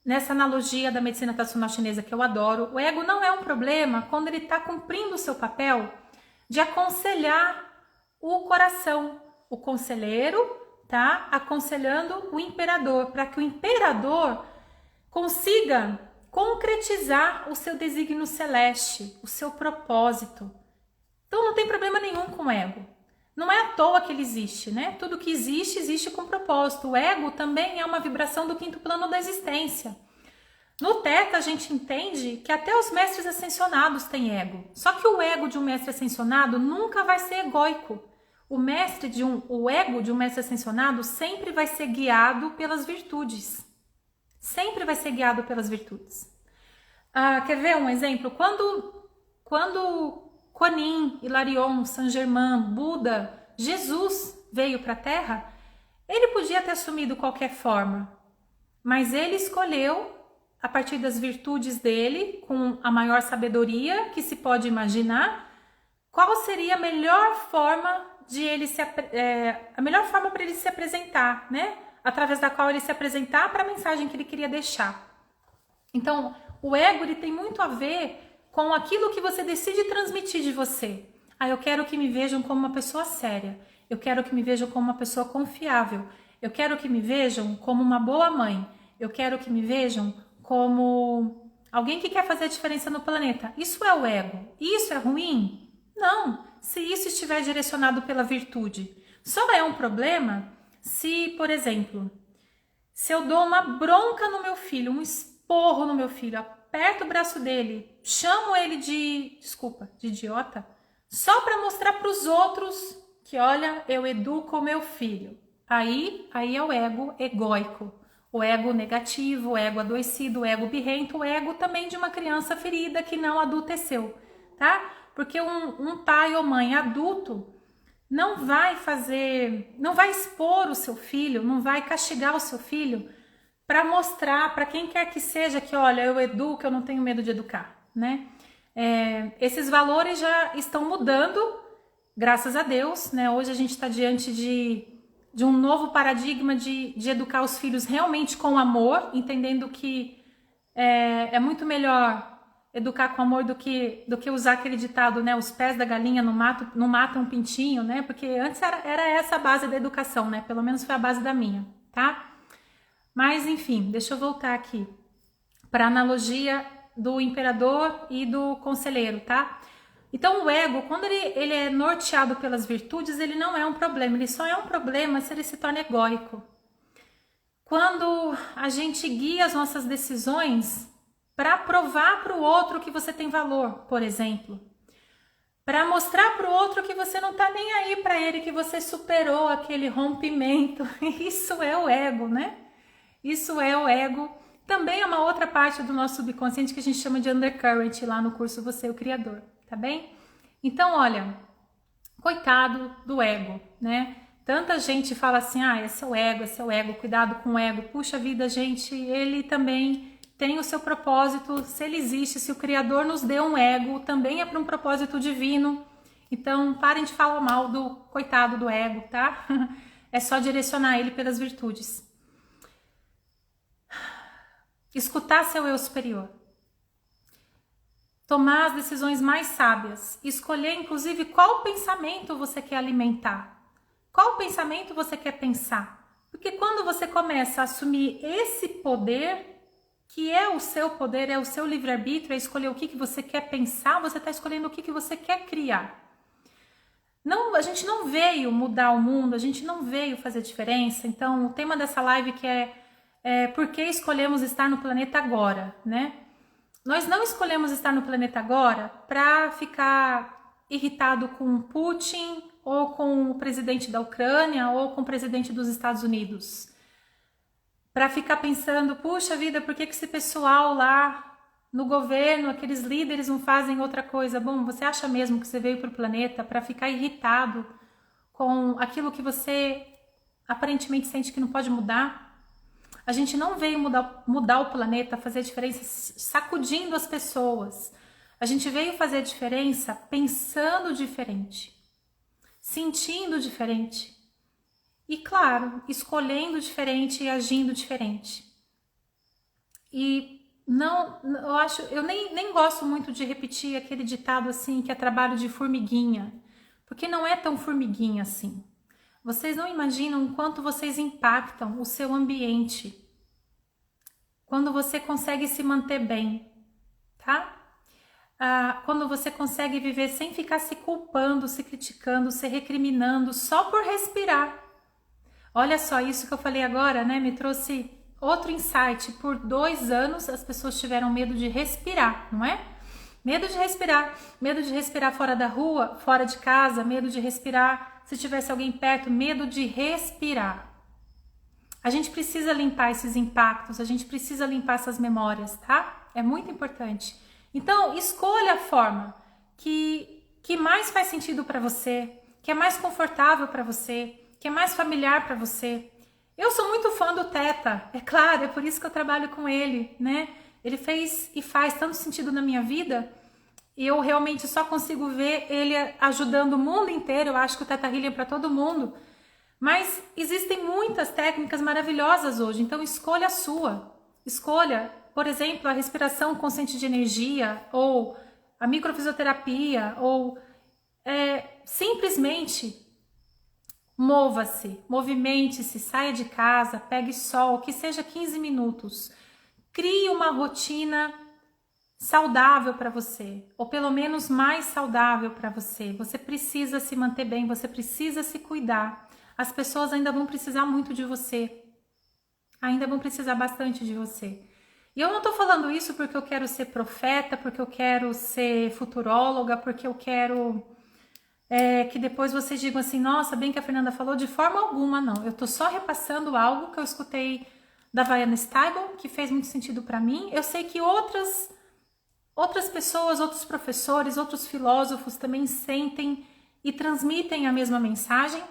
nessa analogia da medicina tradicional chinesa que eu adoro, o ego não é um problema quando ele está cumprindo o seu papel de aconselhar o coração, o conselheiro, tá? Aconselhando o imperador, para que o imperador consiga concretizar o seu desígnio celeste, o seu propósito. Então não tem problema nenhum com o ego. Não é à toa que ele existe, né? Tudo que existe, existe com propósito. O ego também é uma vibração do quinto plano da existência. No Teta, a gente entende que até os mestres ascensionados têm ego. Só que o ego de um mestre ascensionado nunca vai ser egóico. O ego de um mestre ascensionado sempre vai ser guiado pelas virtudes. Sempre vai ser guiado pelas virtudes. Quer ver um exemplo? Quando Kuan Yin, Hilarion, Saint Germain, Buda, Jesus veio para a Terra, ele podia ter assumido qualquer forma, mas ele escolheu, a partir das virtudes dele, com a maior sabedoria que se pode imaginar, qual seria a melhor forma para ele se apresentar, né? Através da qual ele se apresentar para a mensagem que ele queria deixar. Então, o ego ele tem muito a ver com aquilo que você decide transmitir de você. Eu quero que me vejam como uma pessoa séria. Eu quero que me vejam como uma pessoa confiável. Eu quero que me vejam como uma boa mãe. Eu quero que me vejam como alguém que quer fazer a diferença no planeta. Isso é o ego. Isso é ruim? Não, se isso estiver direcionado pela virtude. Só é um problema se, por exemplo, se eu dou uma bronca no meu filho, um esporro no meu filho, aperto o braço dele, chamo ele de idiota, só para mostrar para os outros que, olha, eu educo o meu filho. Aí é o ego egóico, o ego negativo, o ego adoecido, o ego birrento, o ego também de uma criança ferida que não adulteceu, tá? Porque um pai ou mãe adulto não vai expor o seu filho, não vai castigar o seu filho para mostrar para quem quer que seja que, olha, eu educo, eu não tenho medo de educar, né? Esses valores já estão mudando, graças a Deus, né? Hoje a gente está diante de um novo paradigma de educar os filhos realmente com amor, entendendo que é muito melhor educar com amor do que usar aquele ditado, né? Os pés da galinha não matam um pintinho, né? Porque antes era essa a base da educação, né? Pelo menos foi a base da minha, tá? Mas, enfim, deixa eu voltar aqui para a analogia do imperador e do conselheiro, tá? Então, o ego, quando ele é norteado pelas virtudes, ele não é um problema. Ele só é um problema se ele se torna egóico. Quando a gente guia as nossas decisões para provar para o outro que você tem valor, por exemplo. Para mostrar para o outro que você não tá nem aí para ele, que você superou aquele rompimento. Isso é o ego, né? Isso é o ego. Também é uma outra parte do nosso subconsciente que a gente chama de undercurrent lá no curso Você é o Criador, tá bem? Então, olha, coitado do ego, né? Tanta gente fala assim, esse é o ego, cuidado com o ego. Puxa vida, gente, ele também tem o seu propósito, se ele existe, se o Criador nos deu um ego, também é para um propósito divino. Então, parem de falar mal do coitado do ego, tá? É só direcionar ele pelas virtudes. Escutar seu eu superior. Tomar as decisões mais sábias. Escolher, inclusive, qual pensamento você quer alimentar. Qual pensamento você quer pensar. Porque quando você começa a assumir esse poder, que é o seu poder, é o seu livre-arbítrio, é escolher o que você quer pensar, você está escolhendo o que você quer criar. Não, a gente não veio mudar o mundo, a gente não veio fazer diferença. Então, o tema dessa live que é por que escolhemos estar no planeta agora, né? Nós não escolhemos estar no planeta agora para ficar irritado com Putin, ou com o presidente da Ucrânia, ou com o presidente dos Estados Unidos. Para ficar pensando, puxa vida, por que esse pessoal lá no governo, aqueles líderes não fazem outra coisa? Bom, você acha mesmo que você veio para o planeta para ficar irritado com aquilo que você aparentemente sente que não pode mudar? A gente não veio mudar o planeta, fazer diferença sacudindo as pessoas. A gente veio fazer diferença pensando diferente, sentindo diferente. E claro, escolhendo diferente e agindo diferente. E não, eu nem gosto muito de repetir aquele ditado assim, que é trabalho de formiguinha, porque não é tão formiguinha assim. Vocês não imaginam o quanto vocês impactam o seu ambiente quando você consegue se manter bem, tá? Quando você consegue viver sem ficar se culpando, se criticando, se recriminando só por respirar. Olha só, isso que eu falei agora, né? Me trouxe outro insight. Por 2 anos as pessoas tiveram medo de respirar, não é? Medo de respirar fora da rua, fora de casa, medo de respirar se tivesse alguém perto, medo de respirar. A gente precisa limpar esses impactos, a gente precisa limpar essas memórias, tá? É muito importante. Então, escolha a forma que mais faz sentido para você, que é mais confortável para você, que é mais familiar para você. Eu sou muito fã do Theta, é claro, é por isso que eu trabalho com ele, né? Ele fez e faz tanto sentido na minha vida, e eu realmente só consigo ver ele ajudando o mundo inteiro. Eu acho que o Theta Healing é para todo mundo, mas existem muitas técnicas maravilhosas hoje, então escolha a sua. Escolha, por exemplo, a respiração consciente de energia, ou a microfisioterapia, ou simplesmente mova-se, movimente-se, saia de casa, pegue sol, que seja 15 minutos. Crie uma rotina saudável para você, ou pelo menos mais saudável para você. Você precisa se manter bem, você precisa se cuidar. As pessoas ainda vão precisar muito de você, ainda vão precisar bastante de você. E eu não tô falando isso porque eu quero ser profeta, porque eu quero ser futuróloga, porque eu quero que depois vocês digam assim, nossa, bem que a Fernanda falou, de forma alguma não. Eu tô só repassando algo que eu escutei da Vaiana Steibel, que fez muito sentido para mim. Eu sei que outras pessoas, outros professores, outros filósofos também sentem e transmitem a mesma mensagem.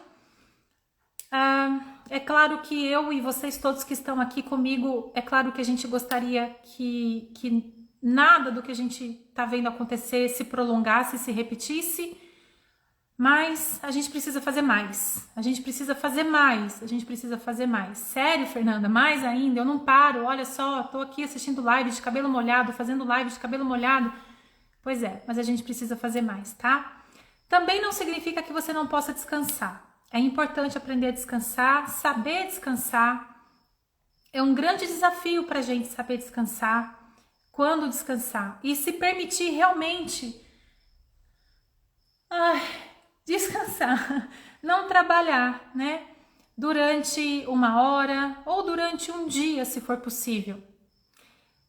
É claro que eu e vocês todos que estão aqui comigo, é claro que a gente gostaria que nada do que a gente está vendo acontecer se prolongasse, se repetisse, Mas a gente precisa fazer mais, a gente precisa fazer mais, a gente precisa fazer mais. Sério, Fernanda, mais ainda, eu não paro, olha só, tô aqui assistindo live de cabelo molhado, fazendo live de cabelo molhado. Pois é, mas a gente precisa fazer mais, tá? Também não significa que você não possa descansar. É importante aprender a descansar, saber descansar. É um grande desafio pra gente saber descansar, quando descansar e se permitir realmente descansar, não trabalhar, né? Durante 1 hora ou durante um dia, se for possível.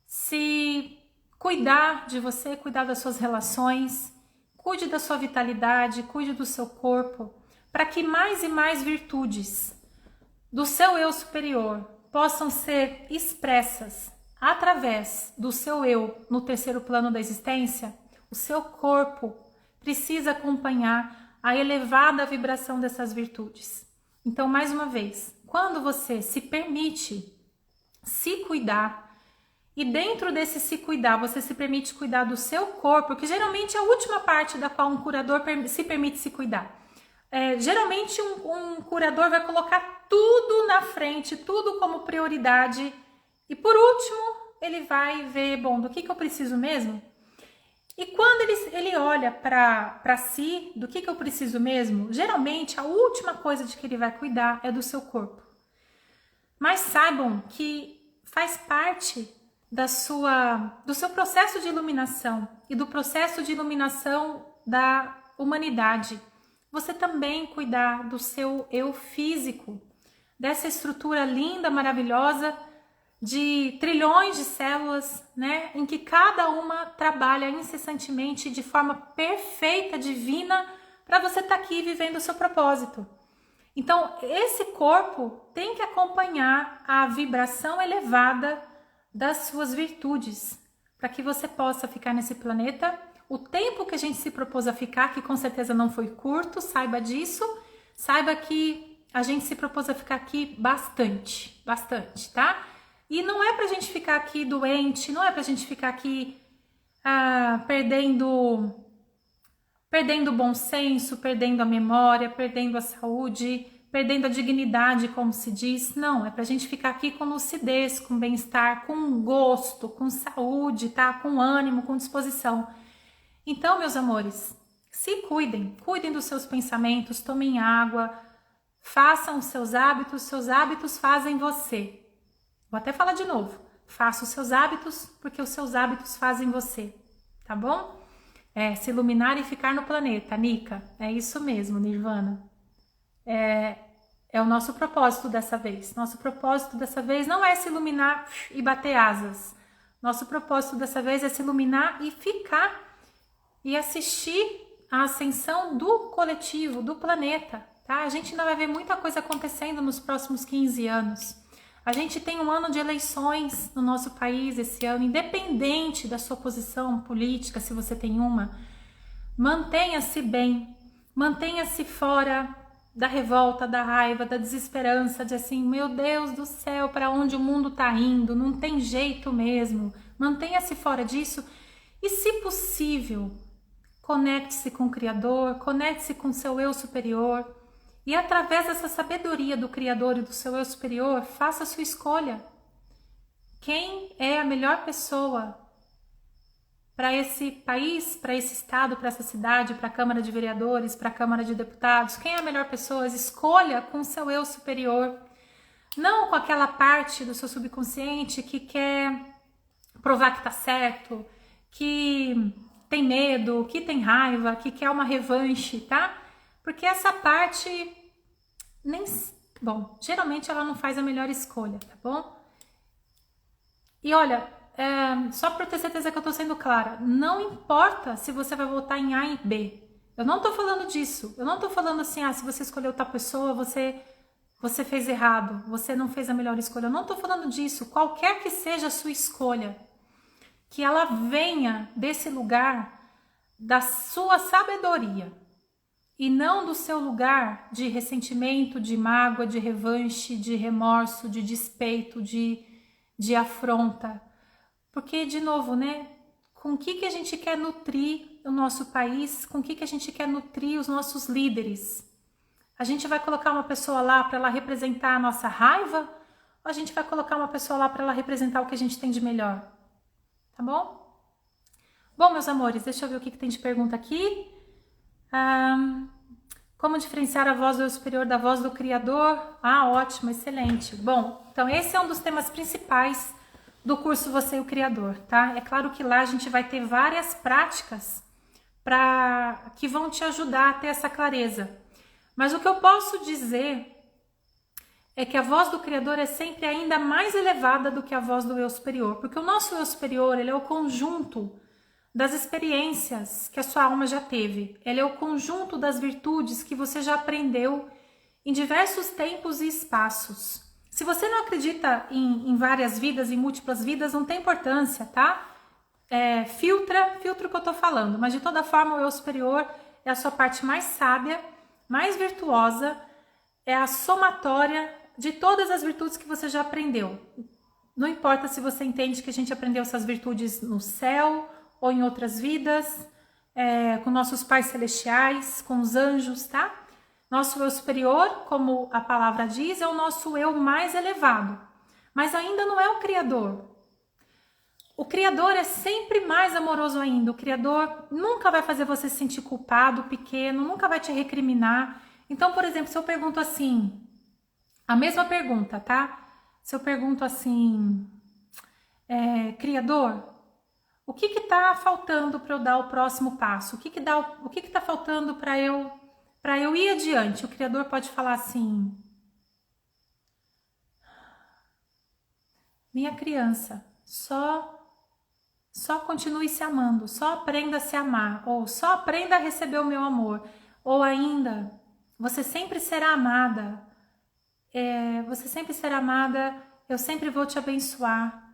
Se cuidar de você, cuidar das suas relações, cuide da sua vitalidade, cuide do seu corpo, para que mais e mais virtudes do seu eu superior possam ser expressas através do seu eu no terceiro plano da existência. O seu corpo precisa acompanhar a elevada vibração dessas virtudes. Então, mais uma vez, quando você se permite se cuidar, e dentro desse se cuidar, você se permite cuidar do seu corpo, que geralmente é a última parte da qual um curador se permite se cuidar. Geralmente um curador vai colocar tudo na frente, tudo como prioridade, e por último ele vai ver, bom, do que eu preciso mesmo? E quando ele olha para si, do que eu preciso mesmo, geralmente a última coisa de que ele vai cuidar é do seu corpo. Mas saibam que faz parte do seu processo de iluminação e do processo de iluminação da humanidade. Você também cuidar do seu eu físico, dessa estrutura linda, maravilhosa, de trilhões de células, né, em que cada uma trabalha incessantemente de forma perfeita, divina, para você estar aqui vivendo o seu propósito. Então, esse corpo tem que acompanhar a vibração elevada das suas virtudes, para que você possa ficar nesse planeta o tempo que a gente se propôs a ficar, que com certeza não foi curto, saiba disso, saiba que a gente se propôs a ficar aqui bastante, tá? E não é pra gente ficar aqui doente, não é pra gente ficar aqui perdendo o bom senso, perdendo a memória, perdendo a saúde, perdendo a dignidade, como se diz. Não, é pra gente ficar aqui com lucidez, com bem-estar, com gosto, com saúde, tá? Com ânimo, com disposição. Então, meus amores, se cuidem dos seus pensamentos, tomem água, façam os seus hábitos fazem você. Vou até falar de novo. Faça os seus hábitos, porque os seus hábitos fazem você, tá bom? Se iluminar e ficar no planeta, Nika. É isso mesmo, Nirvana. É o nosso propósito dessa vez. Nosso propósito dessa vez não é se iluminar e bater asas. Nosso propósito dessa vez é se iluminar e ficar e assistir a ascensão do coletivo, do planeta, tá? A gente ainda vai ver muita coisa acontecendo nos próximos 15 anos. A gente tem um ano de eleições no nosso país esse ano, independente da sua posição política, se você tem uma. Mantenha-se bem, mantenha-se fora da revolta, da raiva, da desesperança, de assim, meu Deus do céu, para onde o mundo tá indo, não tem jeito mesmo. Mantenha-se fora disso e, se possível, conecte-se com o Criador, conecte-se com o seu eu superior. E através dessa sabedoria do Criador e do seu eu superior, faça a sua escolha. Quem é a melhor pessoa para esse país, para esse estado, para essa cidade, para a Câmara de Vereadores, para a Câmara de Deputados? Quem é a melhor pessoa? Escolha com o seu eu superior. Não com aquela parte do seu subconsciente que quer provar que está certo, que tem medo, que tem raiva, que quer uma revanche, tá? Porque essa parte, geralmente ela não faz a melhor escolha, tá bom? E olha, só para ter certeza que eu tô sendo clara, não importa se você vai votar em A e B. Eu não tô falando disso. Eu não tô falando assim, se você escolheu tal pessoa, você fez errado, você não fez a melhor escolha. Eu não tô falando disso. Qualquer que seja a sua escolha, que ela venha desse lugar da sua sabedoria, e não do seu lugar de ressentimento, de mágoa, de revanche, de remorso, de despeito, de afronta. Porque, de novo, né? com o que a gente quer nutrir o nosso país, com o que a gente quer nutrir os nossos líderes. A gente vai colocar uma pessoa lá para ela representar a nossa raiva? Ou a gente vai colocar uma pessoa lá para ela representar o que a gente tem de melhor? Tá bom? Bom, meus amores, deixa eu ver o que tem de pergunta aqui. Como diferenciar a voz do eu superior da voz do Criador? Ótimo, excelente. Bom, então esse é um dos temas principais do curso Você e o Criador, tá? É claro que lá a gente vai ter várias práticas que vão te ajudar a ter essa clareza. Mas o que eu posso dizer é que a voz do Criador é sempre ainda mais elevada do que a voz do eu superior, porque o nosso eu superior, ele é o conjunto das experiências que a sua alma já teve. Ele é o conjunto das virtudes que você já aprendeu em diversos tempos e espaços. Se você não acredita em várias vidas, em múltiplas vidas, não tem importância, tá? Filtra o que eu tô falando, mas de toda forma o eu superior é a sua parte mais sábia, mais virtuosa, é a somatória de todas as virtudes que você já aprendeu. Não importa se você entende que a gente aprendeu essas virtudes no céu ou em outras vidas, com nossos pais celestiais, com os anjos, tá? Nosso eu superior, como a palavra diz, é o nosso eu mais elevado, mas ainda não é o Criador. O Criador é sempre mais amoroso ainda. O Criador nunca vai fazer você se sentir culpado, pequeno, nunca vai te recriminar. Então, por exemplo, se eu pergunto assim, a mesma pergunta, tá? Se eu pergunto assim, Criador, o que tá faltando para eu dar o próximo passo? O que tá faltando para eu ir adiante? O Criador pode falar assim, minha criança, só continue se amando, só aprenda a se amar, ou só aprenda a receber o meu amor, ou ainda, você sempre será amada, eu sempre vou te abençoar.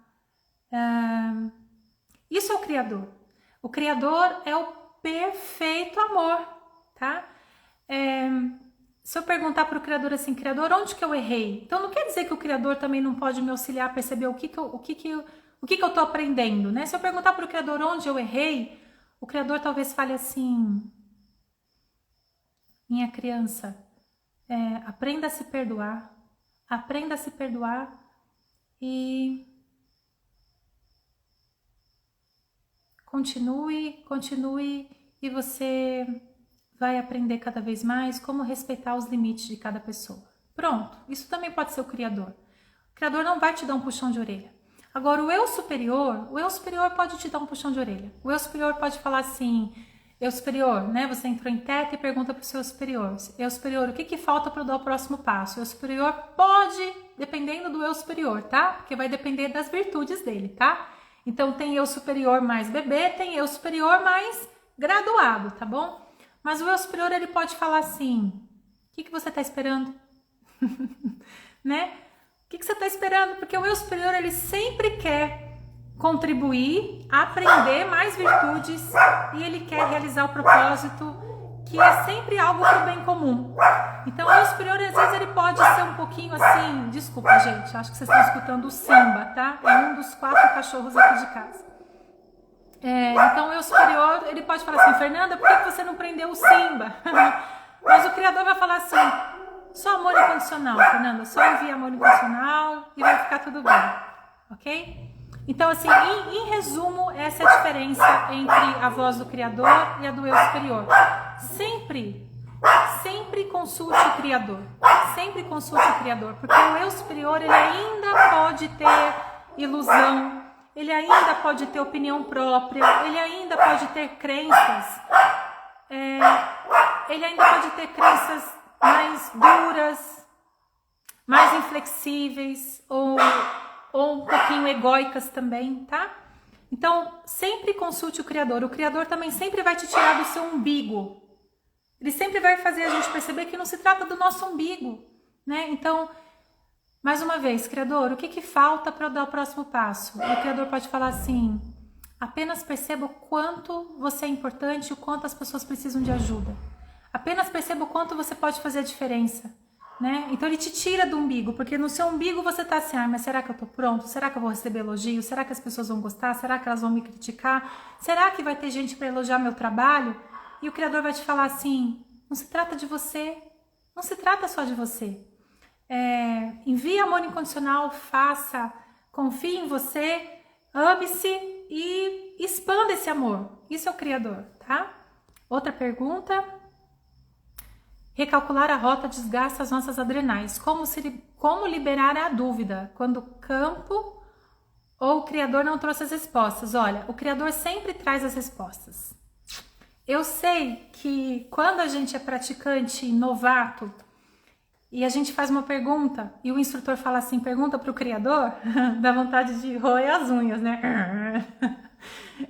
Isso é o Criador. O Criador é o perfeito amor, tá? Se eu perguntar para o Criador assim, Criador, onde que eu errei? Então não quer dizer que o Criador também não pode me auxiliar a perceber o que eu tô aprendendo, né? Se eu perguntar para o Criador onde eu errei, o Criador talvez fale assim, minha criança, aprenda a se perdoar e continue e você vai aprender cada vez mais como respeitar os limites de cada pessoa. Pronto, isso também pode ser o Criador. O Criador não vai te dar um puxão de orelha. Agora, o eu superior pode te dar um puxão de orelha. O eu superior pode falar assim, eu superior, né? Você entrou em teta e pergunta para o seu eu superior, o que falta para eu dar o próximo passo? O eu superior pode, dependendo do eu superior, tá? Porque vai depender das virtudes dele, tá? Então, tem eu superior mais bebê, tem eu superior mais graduado, tá bom? Mas o eu superior, ele pode falar assim, o que você está esperando? Né? O que você está esperando? Porque o eu superior, ele sempre quer contribuir, aprender mais virtudes e ele quer realizar o propósito, que é sempre algo para o bem comum. Então, o eu superior, às vezes, ele pode ser um pouquinho assim... Desculpa, gente, acho que vocês estão escutando o Simba, tá? É um dos 4 cachorros aqui de casa. Então, o eu superior, ele pode falar assim, Fernanda, por que você não prendeu o Simba? Mas o Criador vai falar assim, só amor incondicional, Fernanda, só envia amor incondicional e vai ficar tudo bem, ok? Então, assim, em resumo, essa é a diferença entre a voz do Criador e a do eu superior. Sempre consulte o Criador, porque o eu superior, ele ainda pode ter ilusão, ele ainda pode ter opinião própria, ele ainda pode ter crenças, mais duras, mais inflexíveis ou um pouquinho egóicas também, tá? Então, sempre consulte o Criador. O Criador também sempre vai te tirar do seu umbigo. Ele sempre vai fazer a gente perceber que não se trata do nosso umbigo, né? Então, mais uma vez, Criador, o que falta para eu dar o próximo passo? E o Criador pode falar assim, apenas perceba o quanto você é importante e o quanto as pessoas precisam de ajuda. Apenas perceba o quanto você pode fazer a diferença. né? Então ele te tira do umbigo, porque no seu umbigo você tá assim, mas será que eu tô pronto? Será que eu vou receber elogio? Será que as pessoas vão gostar? Será que elas vão me criticar? Será que vai ter gente para elogiar meu trabalho? E o Criador vai te falar assim, não se trata de você, não se trata só de você. Envie amor incondicional, faça, confie em você, ame-se e expanda esse amor. Isso é o Criador, tá? Outra pergunta. Recalcular a rota desgasta as nossas adrenais. Como liberar a dúvida quando o campo ou o Criador não trouxe as respostas? Olha, o Criador sempre traz as respostas. Eu sei que quando a gente é praticante novato e a gente faz uma pergunta e o instrutor fala assim, pergunta para o Criador, dá vontade de roer as unhas, né?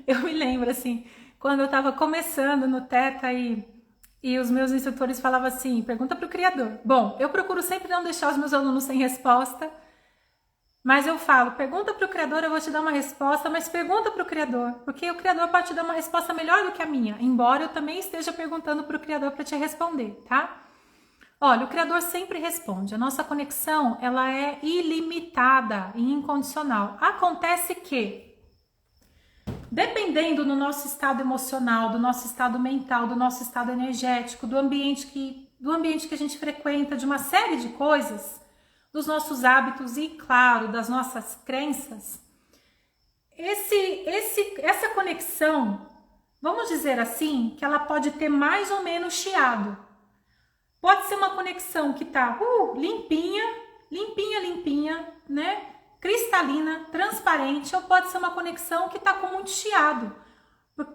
Eu me lembro assim, quando eu estava começando no Theta e os meus instrutores falavam assim, pergunta para o Criador. Bom, eu procuro sempre não deixar os meus alunos sem resposta, mas eu falo, pergunta para o Criador, eu vou te dar uma resposta, mas pergunta para o Criador, porque o Criador pode te dar uma resposta melhor do que a minha, embora eu também esteja perguntando para o Criador para te responder, tá? Olha, o Criador sempre responde, a nossa conexão, ela é ilimitada e incondicional. Acontece que, dependendo do nosso estado emocional, do nosso estado mental, do nosso estado energético, do ambiente que a gente frequenta, de uma série de coisas, dos nossos hábitos e, claro, das nossas crenças, essa conexão, vamos dizer assim, que ela pode ter mais ou menos chiado. Pode ser uma conexão que tá limpinha, né? Cristalina, transparente, ou pode ser uma conexão que tá com muito chiado,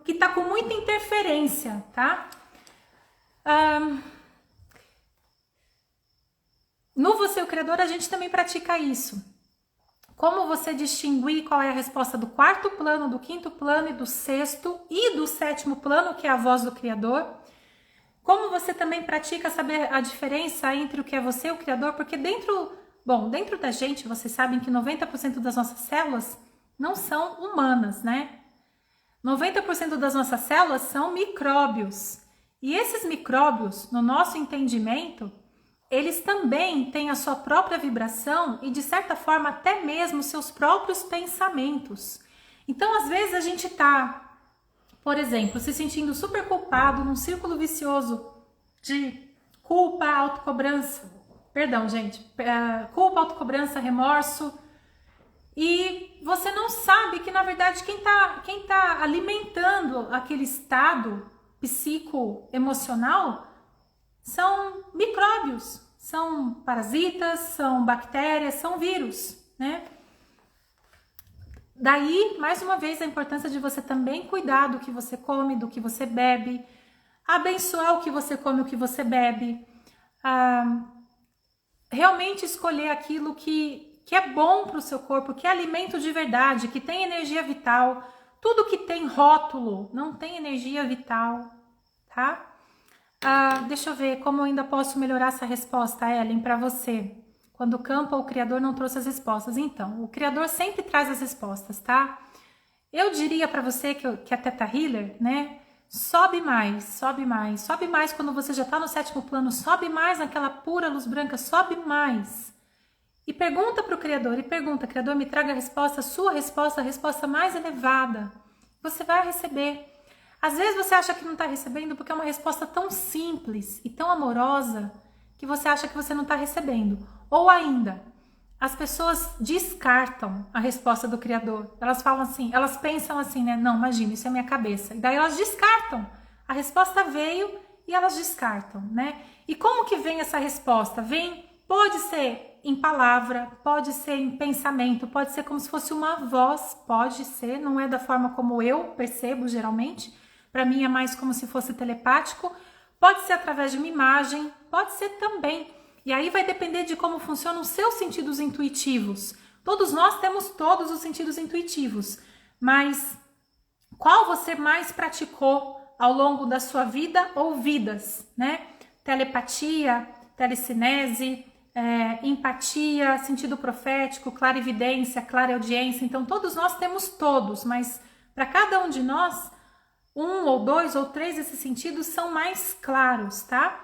que tá com muita interferência, tá? No Você o Criador, a gente também pratica isso. Como você distinguir qual é a resposta do quarto plano, do quinto plano e do sexto e do sétimo plano, que é a voz do Criador. Como você também pratica saber a diferença entre o que é você e o Criador, porque dentro da gente, vocês sabem que 90% das nossas células não são humanas, né? 90% das nossas células são micróbios. E esses micróbios, no nosso entendimento, eles também têm a sua própria vibração e, de certa forma, até mesmo seus próprios pensamentos. Então, às vezes, a gente tá, por exemplo, se sentindo super culpado num círculo vicioso de culpa, autocobrança. Perdão, gente. Culpa, autocobrança, remorso. E você não sabe que, na verdade, quem tá alimentando aquele estado psicoemocional são micróbios, são parasitas, são bactérias, são vírus, né? Daí, mais uma vez, a importância de você também cuidar do que você come, do que você bebe, abençoar o que você come, o que você bebe, realmente escolher aquilo que é bom para o seu corpo, que é alimento de verdade, que tem energia vital. Tudo que tem rótulo não tem energia vital, tá? Deixa eu ver como eu ainda posso melhorar essa resposta, Ellen, para você. Quando o campo ou o Criador não trouxe as respostas. Então, o Criador sempre traz as respostas, tá? Eu diria para você que a Theta Healer, né? Sobe mais, sobe mais. Sobe mais quando você já está no sétimo plano. Sobe mais naquela pura luz branca. Sobe mais. E pergunta para o Criador. E pergunta, Criador, me traga a resposta, a resposta mais elevada. Você vai receber. Às vezes você acha que não está recebendo porque é uma resposta tão simples e tão amorosa que você acha que você não está recebendo. Ou ainda, as pessoas descartam a resposta do Criador. Elas falam assim, elas pensam assim, né? Não, imagina, isso é minha cabeça. E daí elas descartam. A resposta veio e elas descartam, né? E como que vem essa resposta? Pode ser em palavra, pode ser em pensamento, pode ser como se fosse uma voz, pode ser, não é da forma como eu percebo geralmente. Para mim é mais como se fosse telepático. Pode ser através de uma imagem, pode ser também. E aí vai depender de como funcionam os seus sentidos intuitivos. Todos nós temos todos os sentidos intuitivos, mas qual você mais praticou ao longo da sua vida ou vidas, né? Telepatia, telecinese, empatia, sentido profético, clarividência, clareaudiência. Então todos nós temos todos, mas para cada um de nós, 1 ou 2 ou 3 desses sentidos são mais claros, tá?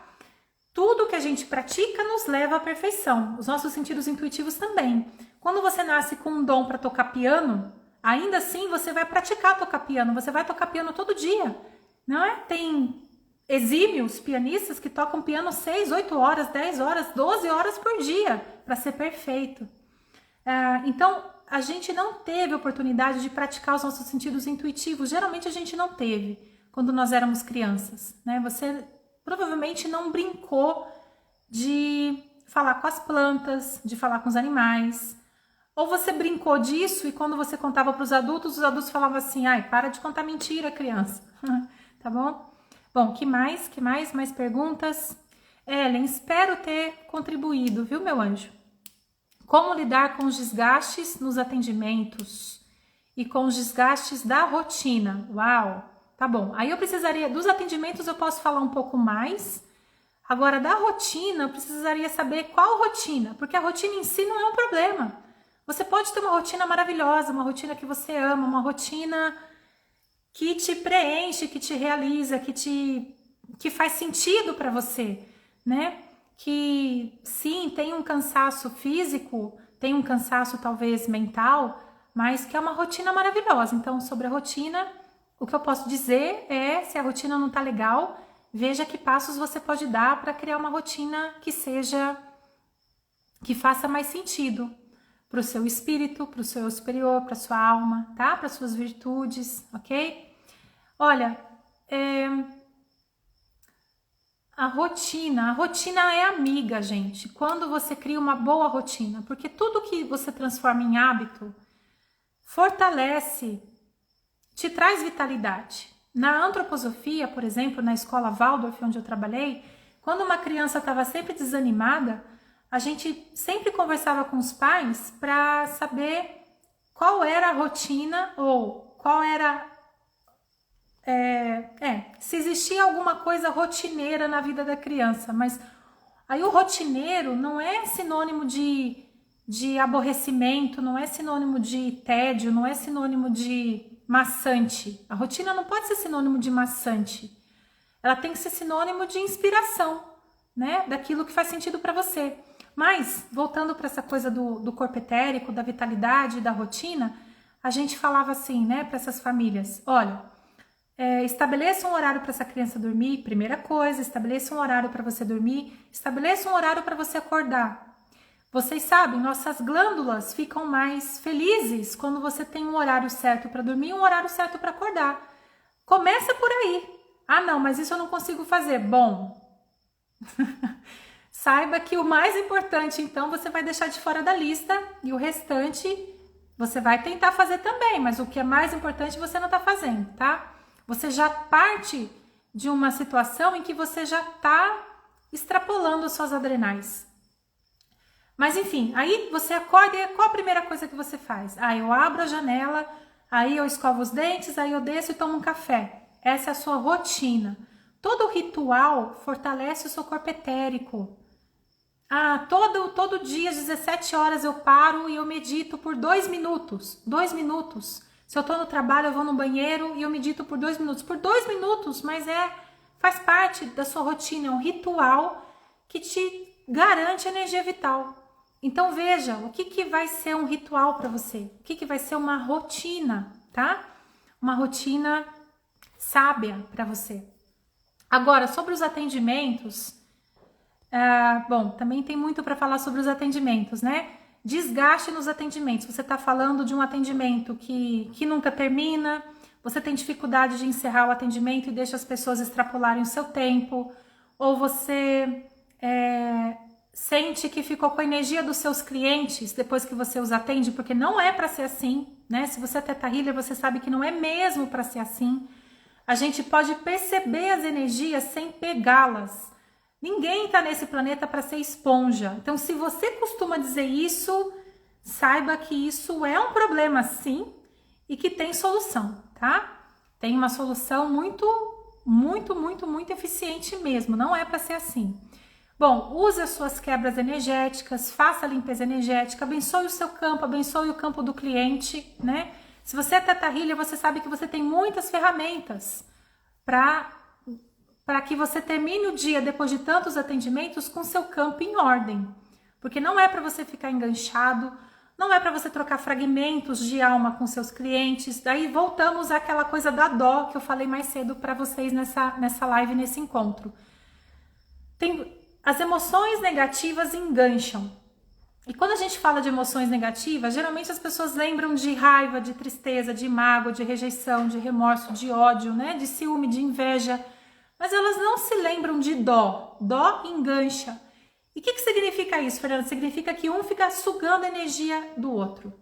tudo que a gente pratica nos leva à perfeição. Os nossos sentidos intuitivos também. Quando você nasce com um dom para tocar piano, ainda assim você vai praticar tocar piano. Você vai tocar piano todo dia, não é? Tem exímios pianistas que tocam piano 6, 8 horas, 10 horas, 12 horas por dia para ser perfeito. Então, a gente não teve oportunidade de praticar os nossos sentidos intuitivos. Geralmente a gente não teve quando nós éramos crianças, né? Você provavelmente não brincou de falar com as plantas, de falar com os animais. Ou você brincou disso e quando você contava para os adultos falavam assim, ai, para de contar mentira, criança. Tá bom? Bom, que mais? Mais perguntas? Ellen, espero ter contribuído, viu, meu anjo? Como lidar com os desgastes nos atendimentos e com os desgastes da rotina? Uau! Tá bom, aí eu precisaria, dos atendimentos eu posso falar um pouco mais. Agora, da rotina, eu precisaria saber qual rotina, porque a rotina em si não é um problema. Você pode ter uma rotina maravilhosa, uma rotina que você ama, uma rotina que te preenche, que te realiza, que faz sentido para você, né? Que sim, tem um cansaço físico, tem um cansaço talvez mental, mas que é uma rotina maravilhosa. Então, sobre a rotina, o que eu posso dizer é, se a rotina não tá legal, veja que passos você pode dar para criar uma rotina que faça mais sentido para o seu espírito, para o seu superior, para sua alma, tá? Para suas virtudes, ok? Olha, a rotina é amiga, gente, quando você cria uma boa rotina, porque tudo que você transforma em hábito fortalece, te traz vitalidade. Na antroposofia, por exemplo, na escola Waldorf, onde eu trabalhei, quando uma criança estava sempre desanimada, a gente sempre conversava com os pais para saber qual era a rotina ou qual era... se existia alguma coisa rotineira na vida da criança, mas aí o rotineiro não é sinônimo de aborrecimento, não é sinônimo de tédio, não é sinônimo de maçante. A rotina não pode ser sinônimo de maçante. Ela tem que ser sinônimo de inspiração, né? Daquilo que faz sentido para você. Mas, voltando para essa coisa do corpo etérico, da vitalidade, da rotina, a gente falava assim, né, para essas famílias, olha, estabeleça um horário para essa criança dormir, primeira coisa, estabeleça um horário para você dormir, estabeleça um horário para você acordar. Vocês sabem, nossas glândulas ficam mais felizes quando você tem um horário certo para dormir e um horário certo para acordar. Começa por aí. Ah, não, mas isso eu não consigo fazer. Bom, saiba que o mais importante, então, você vai deixar de fora da lista e o restante você vai tentar fazer também, mas o que é mais importante você não está fazendo, tá? Você já parte de uma situação em que você já está extrapolando as suas adrenais. Mas enfim, aí você acorda e qual a primeira coisa que você faz? Eu abro a janela, aí eu escovo os dentes, aí eu desço e tomo um café. Essa é a sua rotina. Todo ritual fortalece o seu corpo etérico. Todo dia às 17 horas eu paro e eu medito por 2 minutos. 2 minutos. Se eu tô no trabalho, eu vou no banheiro e eu medito por 2 minutos. Por 2 minutos, mas faz parte da sua rotina, é um ritual que te garante energia vital. Então veja, o que vai ser um ritual para você? O que vai ser uma rotina, tá? Uma rotina sábia para você. Agora, sobre os atendimentos, bom, também tem muito para falar sobre os atendimentos, né? Desgaste nos atendimentos. Você está falando de um atendimento que nunca termina, você tem dificuldade de encerrar o atendimento e deixa as pessoas extrapolarem o seu tempo, ou você sente que ficou com a energia dos seus clientes depois que você os atende, porque não é para ser assim, né? Se você é Theta Healer, você sabe que não é mesmo para ser assim. A gente pode perceber as energias sem pegá-las. Ninguém está nesse planeta para ser esponja. Então, se você costuma dizer isso, saiba que isso é um problema sim e que tem solução, tá? Tem uma solução muito eficiente mesmo. Não é para ser assim. Bom, use as suas quebras energéticas, faça a limpeza energética, abençoe o seu campo, abençoe o campo do cliente, né? Se você é Theta Healer, você sabe que você tem muitas ferramentas para para que você termine o dia, depois de tantos atendimentos, com seu campo em ordem. Porque não é para você ficar enganchado, não é para você trocar fragmentos de alma com seus clientes. Daí voltamos àquela coisa da dó que eu falei mais cedo para vocês nessa live, nesse encontro. As emoções negativas engancham. E quando a gente fala de emoções negativas, geralmente as pessoas lembram de raiva, de tristeza, de mágoa, de rejeição, de remorso, de ódio, né? De ciúme, de inveja. Mas elas não se lembram de dó. Dó engancha. E o que significa isso, Fernanda? Significa que um fica sugando a energia do outro.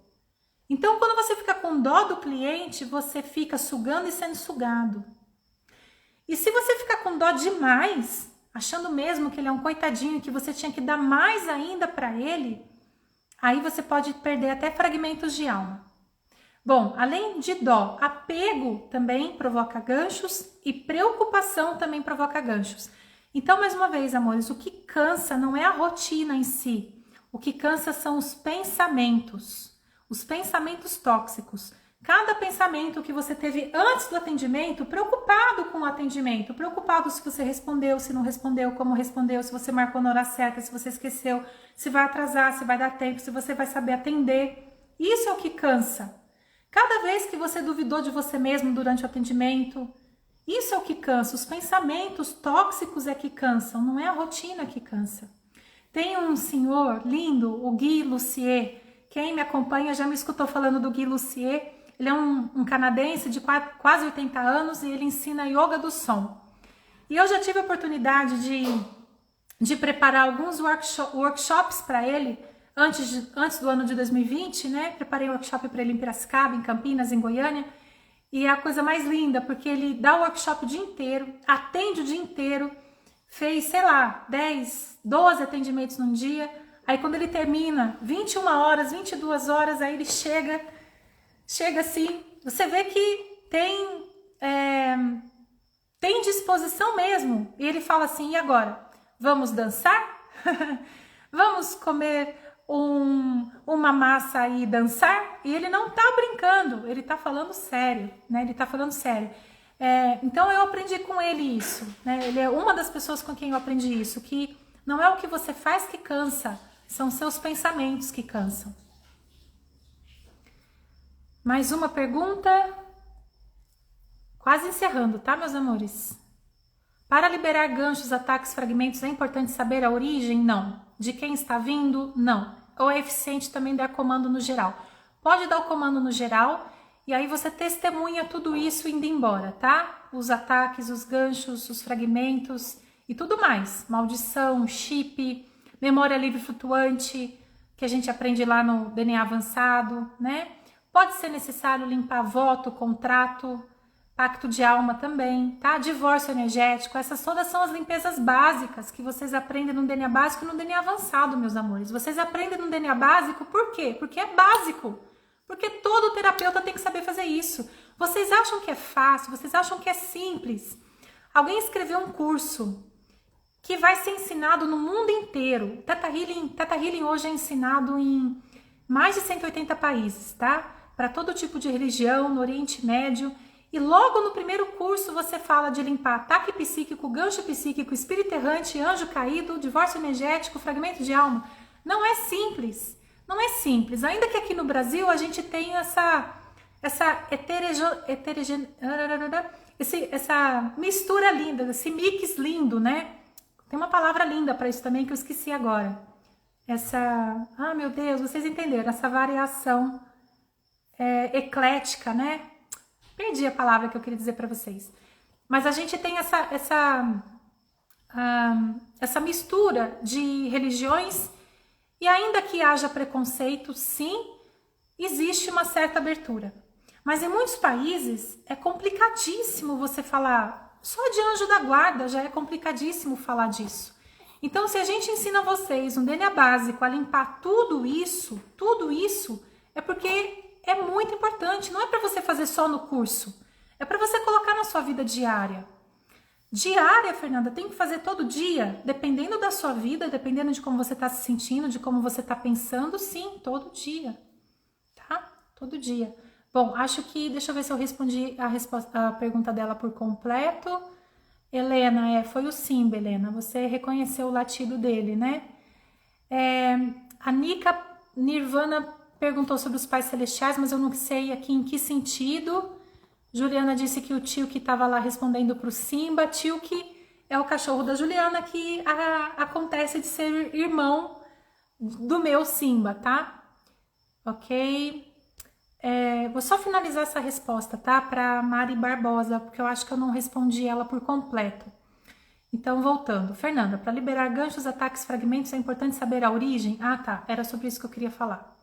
Então, quando você fica com dó do cliente, você fica sugando e sendo sugado. E se você ficar com dó demais, achando mesmo que ele é um coitadinho, que você tinha que dar mais ainda para ele, aí você pode perder até fragmentos de alma. Bom, além de dó, apego também provoca ganchos e preocupação também provoca ganchos. Então, mais uma vez, amores, o que cansa não é a rotina em si. O que cansa são os pensamentos tóxicos. Cada pensamento que você teve antes do atendimento, preocupado com o atendimento, preocupado se você respondeu, se não respondeu, como respondeu, se você marcou na hora certa, se você esqueceu, se vai atrasar, se vai dar tempo, se você vai saber atender. Isso é o que cansa. Cada vez que você duvidou de você mesmo durante o atendimento, isso é o que cansa. Os pensamentos tóxicos é que cansam, não é a rotina que cansa. Tem um senhor lindo, o Guy Lussier. Quem me acompanha já me escutou falando do Guy Lussier. Ele é um canadense de quase 80 anos e ele ensina yoga do som. E eu já tive a oportunidade de preparar alguns workshops para ele antes do ano de 2020, né? Preparei um workshop para ele em Piracicaba, em Campinas, em Goiânia. E é a coisa mais linda, porque ele dá o workshop o dia inteiro, atende o dia inteiro, fez, sei lá, 10, 12 atendimentos num dia. Aí quando ele termina, 21 horas, 22 horas, aí ele chega assim, você vê que tem disposição mesmo. E ele fala assim, e agora? Vamos dançar? Vamos comer uma massa e dançar? E ele não tá brincando, ele tá falando sério, né? Ele tá falando sério. Então eu aprendi com ele isso, né? Ele é uma das pessoas com quem eu aprendi isso, que não é o que você faz que cansa, são seus pensamentos que cansam. Mais uma pergunta. Quase encerrando, tá, meus amores? Para liberar ganchos, ataques, fragmentos, é importante saber a origem? Não. De quem está vindo? Não. Ou é eficiente também dar comando no geral? Pode dar o comando no geral e aí você testemunha tudo isso indo embora, tá? Os ataques, os ganchos, os fragmentos e tudo mais. Maldição, chip, memória livre flutuante, que a gente aprende lá no DNA avançado, né? Pode ser necessário limpar voto, contrato, pacto de alma também, tá? Divórcio energético, essas todas são as limpezas básicas que vocês aprendem no DNA básico e no DNA avançado, meus amores. Vocês aprendem no DNA básico por quê? Porque é básico. Porque todo terapeuta tem que saber fazer isso. Vocês acham que é fácil, vocês acham que é simples. Alguém escreveu um curso que vai ser ensinado no mundo inteiro. Theta Healing hoje é ensinado em mais de 180 países, tá? Para todo tipo de religião, no Oriente Médio. E logo no primeiro curso você fala de limpar ataque psíquico, gancho psíquico, espírito errante, anjo caído, divórcio energético, fragmento de alma. Não é simples. Não é simples. Ainda que aqui no Brasil a gente tenha essa mistura linda, esse mix lindo, né? Tem uma palavra linda para isso também que eu esqueci agora. Meu Deus, vocês entenderam, essa variação eclética, né? Perdi a palavra que eu queria dizer para vocês. Mas a gente tem essa mistura de religiões e ainda que haja preconceito, sim, existe uma certa abertura. Mas em muitos países é complicadíssimo você falar. Só de anjo da guarda já é complicadíssimo falar disso. Então, se a gente ensina vocês um DNA básico a limpar tudo isso é porque é muito importante. Não é para você fazer só no curso. É para você colocar na sua vida diária. Diária, Fernanda, tem que fazer todo dia. Dependendo da sua vida, dependendo de como você está se sentindo, de como você está pensando, sim, todo dia. Tá? Todo dia. Bom, acho que... Deixa eu ver se eu respondi a pergunta dela por completo. Helena, foi o Simba, Helena. Você reconheceu o latido dele, né? A Nika Nirvana perguntou sobre os pais celestiais, mas eu não sei aqui em que sentido. Juliana disse que o tio que estava lá respondendo para o Simba, tio que é o cachorro da Juliana, que acontece de ser irmão do meu Simba, tá? Ok? Vou só finalizar essa resposta, tá? Para Mari Barbosa, porque eu acho que eu não respondi ela por completo. Então, voltando. Fernanda, para liberar ganchos, ataques, fragmentos, é importante saber a origem? Ah, tá. Era sobre isso que eu queria falar.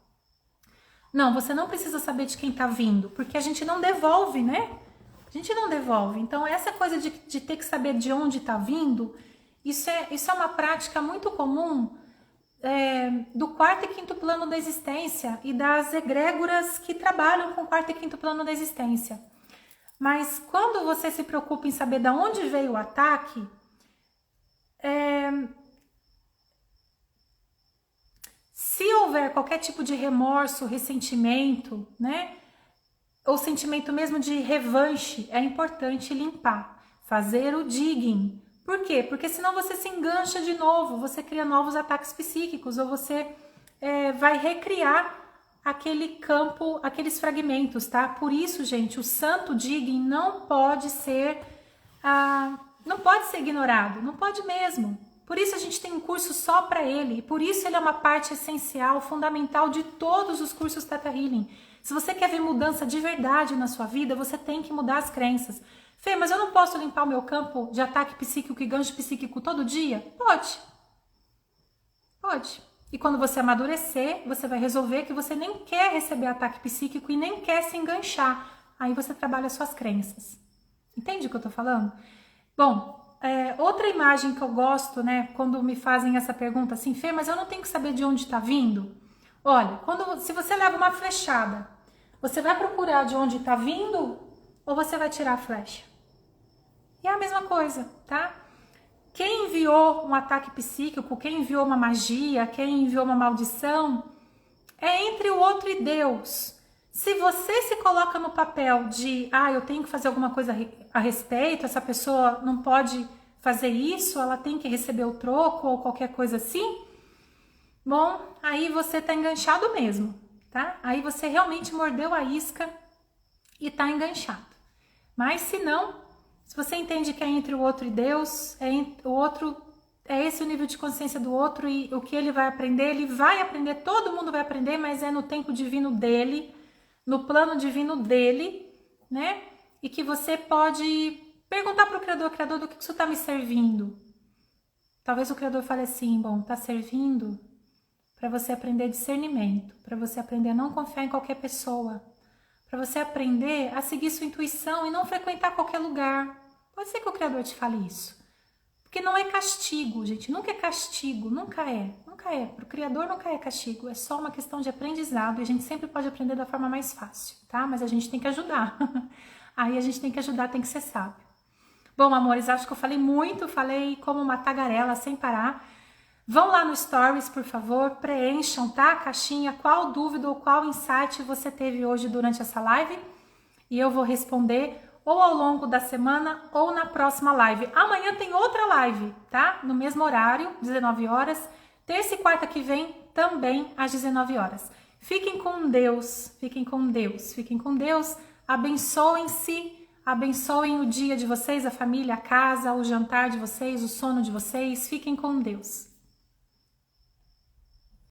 Não, você não precisa saber de quem tá vindo, porque a gente não devolve, né? A gente não devolve. Então, essa coisa de ter que saber de onde tá vindo, isso é uma prática muito comum do quarto e quinto plano da existência e das egrégoras que trabalham com o quarto e quinto plano da existência. Mas quando você se preocupa em saber de onde veio o ataque, se houver qualquer tipo de remorso, ressentimento, né? Ou sentimento mesmo de revanche, é importante limpar, fazer o digging. Por quê? Porque senão você se engancha de novo, você cria novos ataques psíquicos, ou você vai recriar aquele campo, aqueles fragmentos, tá? Por isso, gente, o santo digging não pode ser ignorado, não pode mesmo. Por isso a gente tem um curso só para ele, e por isso ele é uma parte essencial, fundamental de todos os cursos Theta Healing. Se você quer ver mudança de verdade na sua vida, você tem que mudar as crenças. Fê, mas eu não posso limpar o meu campo de ataque psíquico e gancho psíquico todo dia? Pode. Pode. E quando você amadurecer, você vai resolver que você nem quer receber ataque psíquico e nem quer se enganchar. Aí você trabalha suas crenças. Entende o que eu tô falando? Bom, outra imagem que eu gosto, né, quando me fazem essa pergunta assim, Fê, mas eu não tenho que saber de onde tá vindo? Olha, se você leva uma flechada, você vai procurar de onde tá vindo ou você vai tirar a flecha? E é a mesma coisa, tá? Quem enviou um ataque psíquico, quem enviou uma magia, quem enviou uma maldição, é entre o outro e Deus. Se você se coloca no papel de, eu tenho que fazer alguma coisa a respeito, essa pessoa não pode fazer isso, ela tem que receber o troco ou qualquer coisa assim, bom, aí você tá enganchado mesmo, tá? Aí você realmente mordeu a isca e tá enganchado. Mas se não, se você entende que é entre o outro e Deus, o outro é esse o nível de consciência do outro e o que ele vai aprender, todo mundo vai aprender, mas é no tempo divino dele, no plano divino dele, né? E que você pode perguntar para o Criador, do que isso está me servindo? Talvez o Criador fale assim, bom, está servindo para você aprender discernimento, para você aprender a não confiar em qualquer pessoa, para você aprender a seguir sua intuição e não frequentar qualquer lugar. Pode ser que o Criador te fale isso. Porque não é castigo, gente. Nunca é castigo. Nunca é. Nunca é. Para o Criador nunca é castigo. É só uma questão de aprendizado. E a gente sempre pode aprender da forma mais fácil, tá? Mas a gente tem que ajudar. Aí a gente tem que ajudar, tem que ser sábio. Bom, amores, acho que eu falei muito. Falei como uma tagarela, sem parar. Vão lá no Stories, por favor. Preencham, tá? A caixinha. Qual dúvida ou qual insight você teve hoje durante essa live. E eu vou responder ou ao longo da semana ou na próxima live. Amanhã tem outra live, tá? No mesmo horário, 19 horas. Terça e quarta que vem, também às 19 horas. Fiquem com Deus, fiquem com Deus, fiquem com Deus. Abençoem-se, abençoem o dia de vocês, a família, a casa, o jantar de vocês, o sono de vocês. Fiquem com Deus.